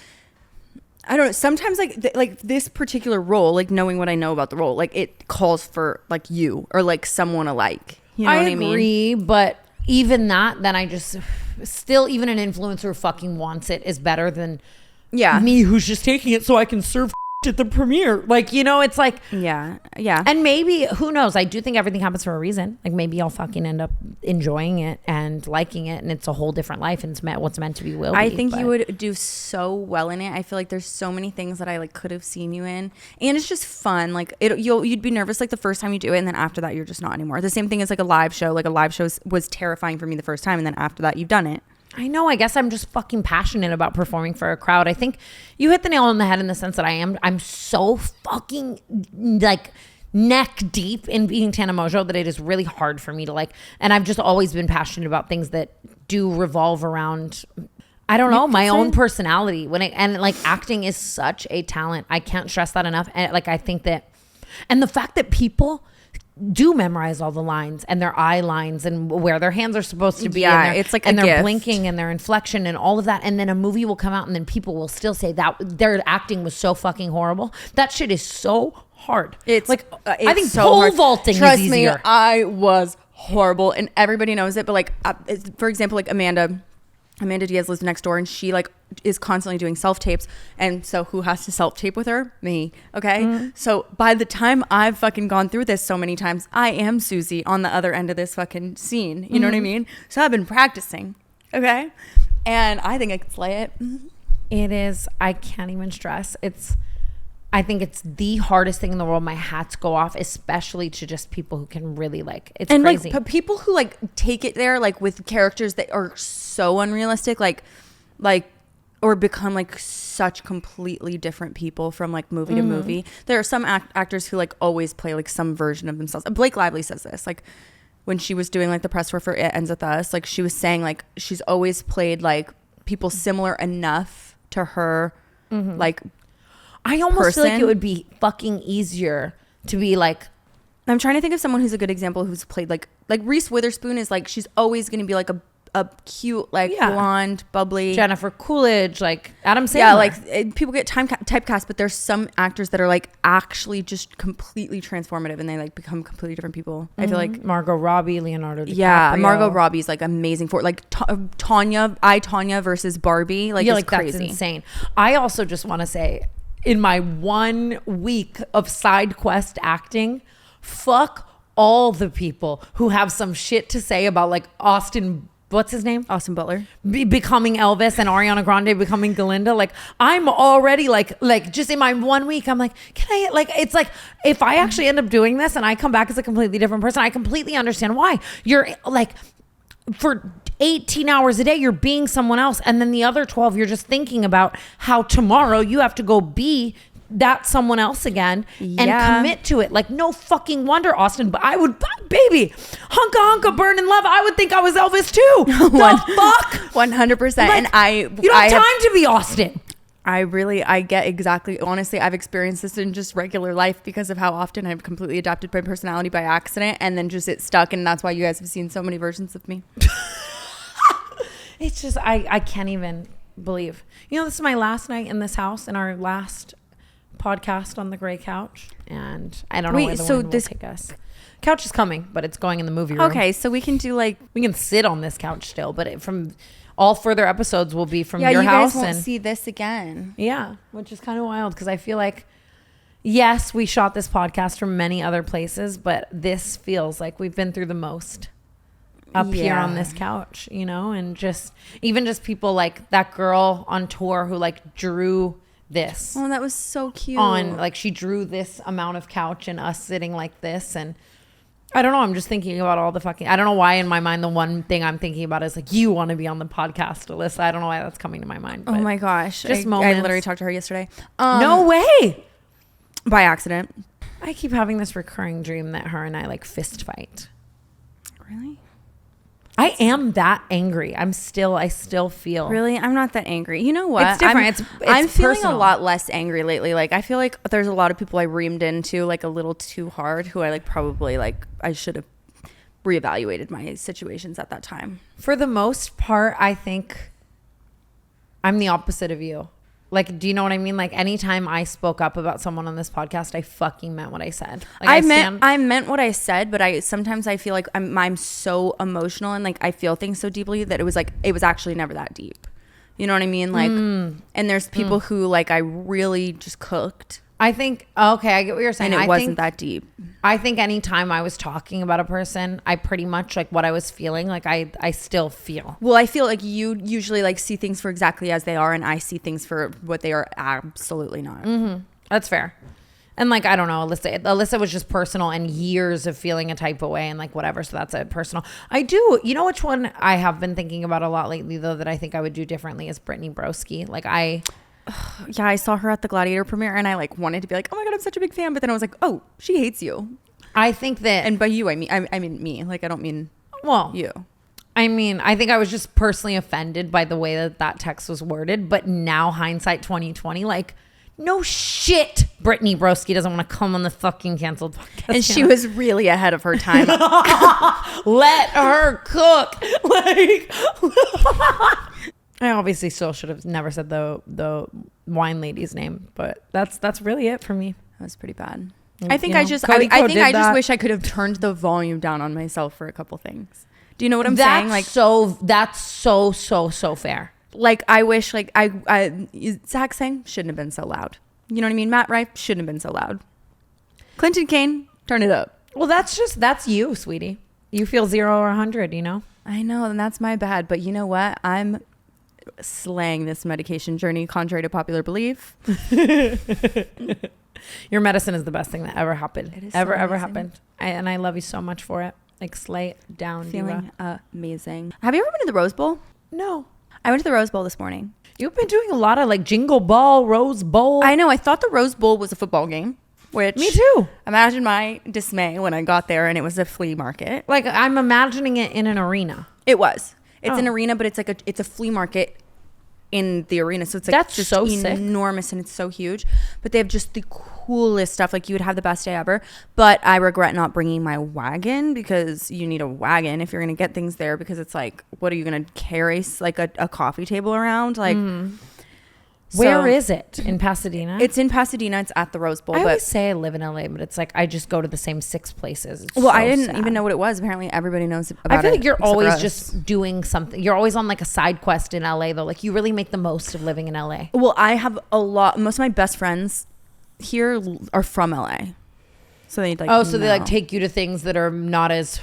I don't know. Sometimes like this particular role, like knowing what I know about the role, like it calls for like you or like someone alike. You know what I mean? agree, but even that, then I just still, even an influencer who fucking wants it is better than me who's just taking it so I can serve at the premiere. Like, you know, it's like, yeah. And maybe, who knows? I do think everything happens for a reason. Like, maybe I'll fucking end up enjoying it and liking it, and it's a whole different life, and what's meant to be will be. I think you would do so well in it. I feel like there's so many things that I like could have seen you in, and it's just fun. Like, you'd be nervous like the first time you do it, and then after that you're just not anymore. The same thing as like a live show. Like, a live show was terrifying for me the first time, and then after that you've done it. I know. I guess I'm just fucking passionate about performing for a crowd. I think you hit the nail on the head in the sense that I'm so fucking like neck deep in being Tana Mongeau that it is really hard for me to like, and I've just always been passionate about things that do revolve around, I don't know, my own personality. And like, acting is such a talent. I can't stress that enough. And like, I think that, and the fact that people do memorize all the lines and their eye lines and where their hands are supposed to be, and it's like and a their gift. blinking and their inflection and all of that, and then a movie will come out and then people will still say that their acting was so fucking horrible. That shit is so hard. It's like, it's I think so pole hard. vaulting Trust is easier. me, I was horrible, and everybody knows it. But like, for example, like Amanda Diaz lives next door, and she like is constantly doing self-tapes. And so who has to self-tape with her? Me. Okay. Mm-hmm. So by the time I've fucking gone through this so many times, I am Susie on the other end of this fucking scene. You know what I mean? So I've been practicing. Okay. And I think I could slay it. It is. I can't even stress. I think it's the hardest thing in the world. My hats go off, especially to just people who can really like, it's and crazy. Like people who like take it there, like with characters that are so unrealistic, like, or become like such completely different people from like movie to movie. There are some actors who like always play like some version of themselves. Blake Lively says this, like when she was doing like the press tour for It Ends With Us, like she was saying like she's always played like people similar enough to her, like, I almost feel like it would be fucking easier to be like, I'm trying to think of someone who's a good example who's played like Reese Witherspoon is like, she's always going to be like a cute, like blonde, bubbly. Jennifer Coolidge, like Adam Sandler. Yeah, like people get typecast, but there's some actors that are like actually just completely transformative and they like become completely different people. I feel like Margot Robbie, Leonardo DiCaprio. Yeah, Margot Robbie's like amazing for it. Like Tanya versus Barbie. Like, it's crazy. That's insane. I also just want to say, in my 1 week of side quest acting, fuck all the people who have some shit to say about like what's his name? Austin Butler. Becoming Elvis and Ariana Grande becoming Galinda. Like, I'm already like just in my 1 week, I'm like, can I, like, it's like, if I actually end up doing this and I come back as a completely different person, I completely understand why. You're like, for 18 hours a day, you're being someone else. And then the other 12, you're just thinking about how tomorrow you have to go be that someone else again and commit to it. Like, no fucking wonder, Austin, but I would, baby, hunka burn in love, I would think I was Elvis too. The fuck? 100%. Like, and you don't have time to be Austin. I get exactly, honestly, I've experienced this in just regular life because of how often I've completely adapted my personality by accident and then just it stuck, and that's why you guys have seen so many versions of me. It's just, I can't even believe. You know, this is my last night in this house and our last podcast on the gray couch, and I don't know where the wind will take us. Couch is coming, but it's going in the movie room. Okay, so we can do like, we can sit on this couch still, but from all further episodes will be from your you house. guys won't see this again. Yeah, which is kind of wild because I feel like, yes, we shot this podcast from many other places, but this feels like we've been through the most up here on this couch, you know, and just even just people like that girl on tour who like drew this. Oh, that was so cute. On like, she drew this amount of couch and us sitting like this, and I don't know, I'm just thinking about all the fucking, I don't know why in my mind the one thing I'm thinking about is like, you want to be on the podcast, Alyssa. I don't know why that's coming to my mind. Oh my gosh. Just I moments. literally talked to her yesterday. No way. By accident. I keep having this recurring dream that her and I like fist fight. Really? I am that angry. I still feel. Really? I'm not that angry. You know what? It's different. I'm feeling personal. a lot less angry lately. Like, I feel like there's a lot of people I reamed into like a little too hard who I like probably like I should have reevaluated my situations at that time. For the most part, I think I'm the opposite of you. Like, do you know what I mean? Like, anytime I spoke up about someone on this podcast, I fucking meant what I said. Like, I meant what I said, but sometimes I feel like I'm so emotional and like I feel things so deeply that it was actually never that deep. You know what I mean? Like, and there's people who like I really just cooked. I think, okay, I get what you're saying. And it wasn't that deep. I think anytime I was talking about a person, I pretty much like what I was feeling, like I still feel. Well, I feel like you usually like see things for exactly as they are, and I see things for what they are absolutely not. Mm-hmm. That's fair. And like, I don't know, Alyssa was just personal and years of feeling a type of way and like whatever. So that's it, personal. I do. You know which one I have been thinking about a lot lately though that I think I would do differently is Brittany Broski. Like yeah, I saw her at the Gladiator premiere and I like wanted to be like, oh my God, I'm such a big fan. But then I was like, oh, she hates you. I think that. And by you, I mean me. Like, I don't mean you. I mean, I think I was just personally offended by the way that text was worded. But now hindsight 2020, like, no shit, Brittany Broski doesn't want to come on the fucking canceled podcast. And she was really ahead of her time. Let her cook. Like, I obviously still should have never said the wine lady's name, but that's really it for me. That was pretty bad. I think I just wish I could have turned the volume down on myself for a couple things. Do you know what I'm saying? Like, that's so fair. Like, I wish, like, Zach sang shouldn't have been so loud. You know what I mean? Matt Rife shouldn't have been so loud. Clinton Kane, turn it up. Well, that's you, sweetie. You feel 0 or 100, you know? I know, and that's my bad. But you know what? I'm slaying this medication journey, contrary to popular belief. Your medicine is the best thing that ever happened. It is ever so amazing. happened. And I love you so much for it. Like, slay it down. Feeling amazing. Have you ever been to the Rose Bowl? No. I went to the Rose Bowl this morning. You've been doing a lot of like Jingle Ball, Rose Bowl. I know. I thought the Rose Bowl was a football game. Which, me too. Imagine my dismay when I got there and it was a flea market. Like, I'm imagining it in an arena. It was. It's an arena, but it's like it's a flea market in the arena, so it's like that's just so enormous sick. And it's so huge. But they have just the coolest stuff. Like, you would have the best day ever. But I regret not bringing my wagon, because you need a wagon if you're gonna get things there, because it's like, what are you gonna carry, like a coffee table around? Like, where is it? In Pasadena? It's in Pasadena. It's at the Rose Bowl. I always say I live in LA, but it's like I just go to the same 6 places. It's I didn't even know what it was. Apparently everybody knows about it. I feel like you're always just doing something. You're always on like a side quest in LA though. Like, you really make the most of living in LA. Well, I have most of my best friends here are from LA. So they like they like take you to things that are not as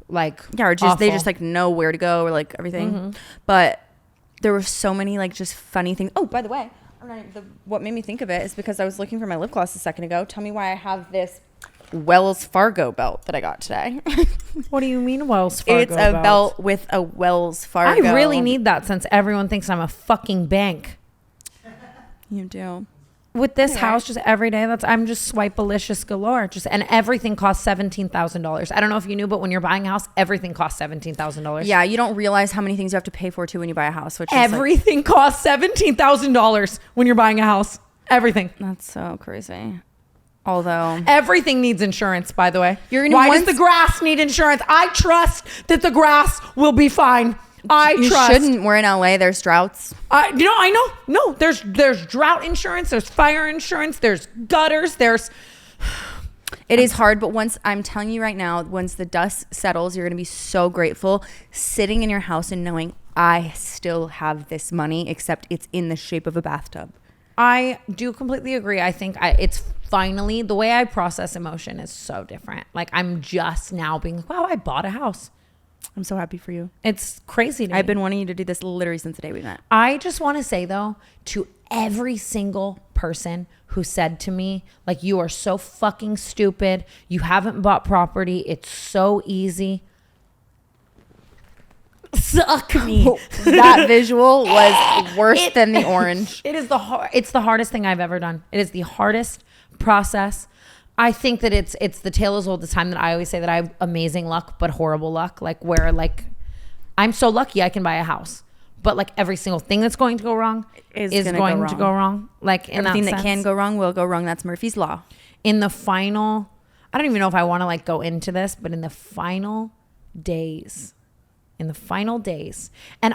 like or just they just like know where to go or like everything. But there were so many like just funny things. Oh, by the way, what made me think of it is because I was looking for my lip gloss a second ago. Tell me why I have this Wells Fargo belt that I got today. What do you mean Wells Fargo? It's a belt with a Wells Fargo. I really need that since everyone thinks I'm a fucking bank. You do. With this house, just every day, I'm just swipe-alicious galore. And everything costs $17,000. I don't know if you knew, but when you're buying a house, everything costs $17,000. Yeah, you don't realize how many things you have to pay for too when you buy a house. Which everything costs $17,000 when you're buying a house. Everything. That's so crazy. Although everything needs insurance, by the way. Why does the grass need insurance? I trust that the grass will be fine. You shouldn't. We're in LA. There's droughts. I know. No, there's drought insurance. There's fire insurance. There's gutters. It is hard, but I'm telling you right now, once the dust settles, you're going to be so grateful sitting in your house and knowing I still have this money, except it's in the shape of a bathtub. I do completely agree. I think it's finally, the way I process emotion is so different. Like, I'm just now being like, wow, I bought a house. I'm so happy for you. It's crazy to me. I've been wanting you to do this literally since the day we met. I just want to say, though, to every single person who said to me, like, you are so fucking stupid. You haven't bought property. It's so easy. Suck me. That visual was worse than the orange. It's the hardest thing I've ever done. It is the hardest process. I think that it's the tale as old as time that I always say that I have amazing luck but horrible luck, like where like I'm so lucky I can buy a house, but like every single thing that's going to go wrong is going to go wrong. Like in everything that can go wrong will go wrong. That's Murphy's Law. In the final, I don't even know if I want to like go into this, but in the final days, and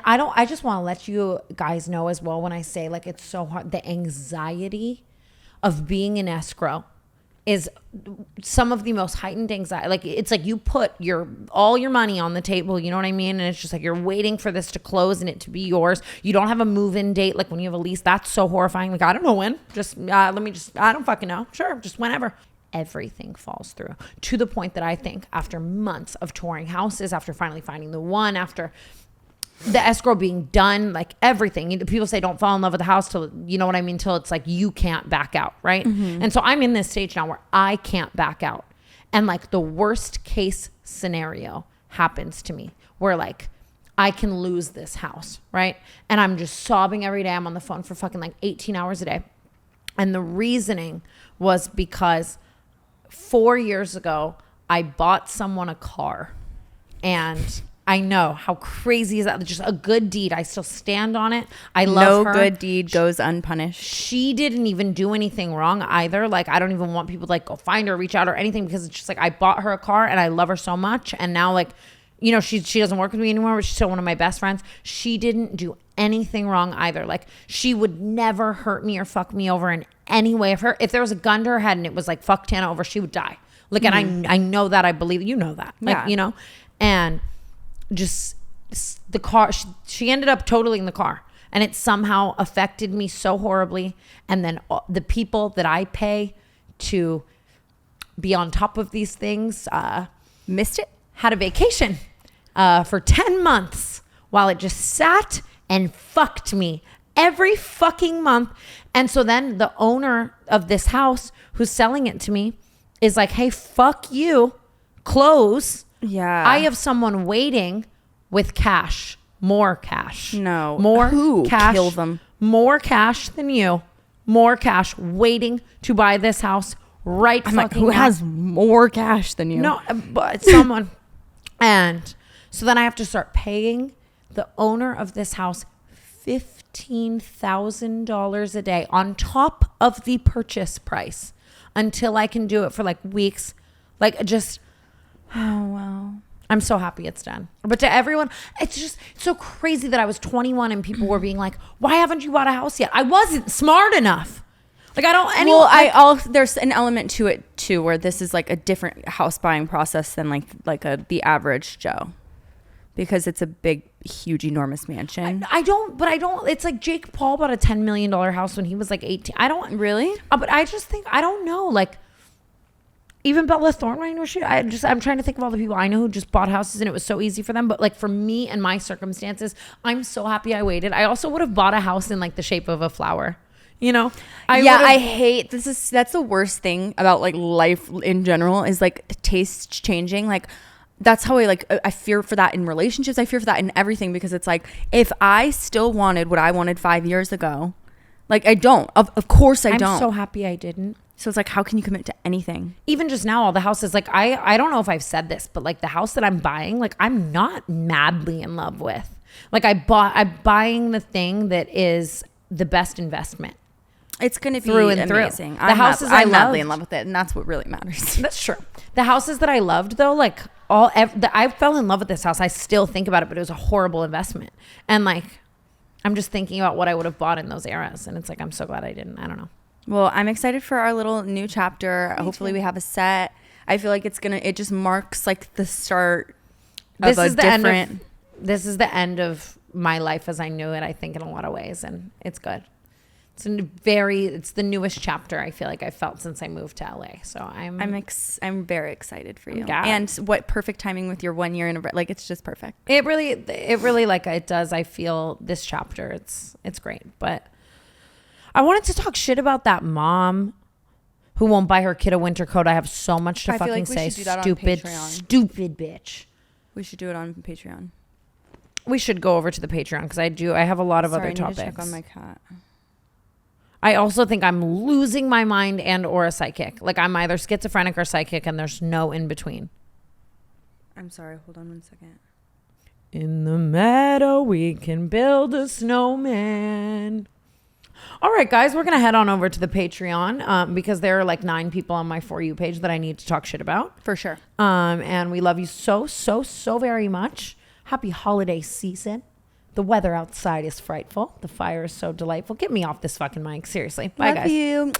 I just want to let you guys know as well, when I say like it's so hard, the anxiety of being in escrow is some of the most heightened anxiety. Like it's like you put all your money on the table, you know what I mean? And it's just like you're waiting for this to close and it to be yours. You don't have a move-in date. Like when you have a lease, that's so horrifying. Like I don't know when. I don't fucking know. Sure, just whenever. Everything falls through to the point that I think after months of touring houses, after finally finding the one, after the escrow being done, like everything. People say don't fall in love with the house till, you know what I mean, till it's like you can't back out, right? Mm-hmm. And so I'm in this stage now where I can't back out. And like the worst case scenario happens to me where like I can lose this house, right? And I'm just sobbing every day. I'm on the phone for fucking like 18 hours a day. And the reasoning was because 4 years ago, I bought someone a car, and I know how crazy is that? Just a good deed. I still stand on it. I love her. No good deed goes unpunished. She didn't even do anything wrong either. Like, I don't even want people to like go find her, reach out or anything, because it's just like I bought her a car and I love her so much. And now like, you know, she doesn't work with me anymore, but she's still one of my best friends. She didn't do anything wrong either. Like she would never hurt me or fuck me over in any way. If there was a gun to her head and it was like fuck Tana over, she would die. Like, and I know that, I believe, you know that, like, yeah. You know, and just the car, she ended up totaling the car, and it somehow affected me so horribly. And then the people that I pay to be on top of these things, missed it, had a vacation for 10 months while it just sat and fucked me every fucking month. And so then the owner of this house who's selling it to me is like, hey, fuck you, close. Yeah. I have someone waiting with cash, more cash. No. More Who? Cash. Kill them. More cash than you. More cash waiting to buy this house right I'm fucking like, who now. has more cash than you? No, but someone. And so then I have to start paying the owner of this house $15,000 a day on top of the purchase price until I can do it for like weeks. Like just, oh, wow. I'm so happy it's done. But to everyone, it's just so crazy that I was 21 and people were being like, why haven't you bought a house yet? I wasn't smart enough. Like I don't, anyone, well, there's an element to it too, where this is like a different house buying process than the average Joe, because it's a big, huge, enormous mansion. I don't, it's like Jake Paul bought a $10 million house when he was like 18. I don't really, but I just think, I don't know. Like even Bella Thorne, I know I'm trying to think of all the people I know who just bought houses and it was so easy for them. But like for me and my circumstances, I'm so happy I waited. I also would have bought a house in like the shape of a flower. You know, I hate that's the worst thing about like life in general is like taste changing. Like that's how I fear for that in relationships. I fear for that in everything, because it's like if I still wanted what I wanted 5 years ago, like I don't. Of course I don't. I'm so happy I didn't. So it's like, how can you commit to anything? Even just now, all the houses, like I don't know if I've said this, but like the house that I'm buying, like I'm not madly in love with. Like I'm buying the thing that is the best investment. It's going to be through and amazing. Through. The houses I'm madly in love with it, and that's what really matters. That's true. The houses that I loved, though, like I fell in love with this house. I still think about it, but it was a horrible investment. And like, I'm just thinking about what I would have bought in those eras, and it's like I'm so glad I didn't. I don't know. Well, I'm excited for our little new chapter. Hopefully, we have a set. I feel like it just marks like the start. This is the end of my life as I knew it. I think in a lot of ways, and it's good. It's the newest chapter I feel like I've felt since I moved to LA. So I'm very excited for you. And what perfect timing with your 1 year in like it's just perfect. It really like it does. I feel this chapter it's great. But I wanted to talk shit about that mom who won't buy her kid a winter coat. I have so much to fucking say. Stupid bitch. We should do it on Patreon. We should go over to the Patreon because I have a lot of other topics. I need to check on my cat. I also think I'm losing my mind or a psychic. Like I'm either schizophrenic or psychic, and there's no in between. I'm sorry. Hold on 1 second. In the meadow, we can build a snowman. All right, guys, we're going to head on over to the Patreon because there are like 9 people on my For You page that I need to talk shit about. For sure. And we love you so, so, so very much. Happy holiday season. The weather outside is frightful. The fire is so delightful. Get me off this fucking mic. Seriously. Bye, Love guys. you.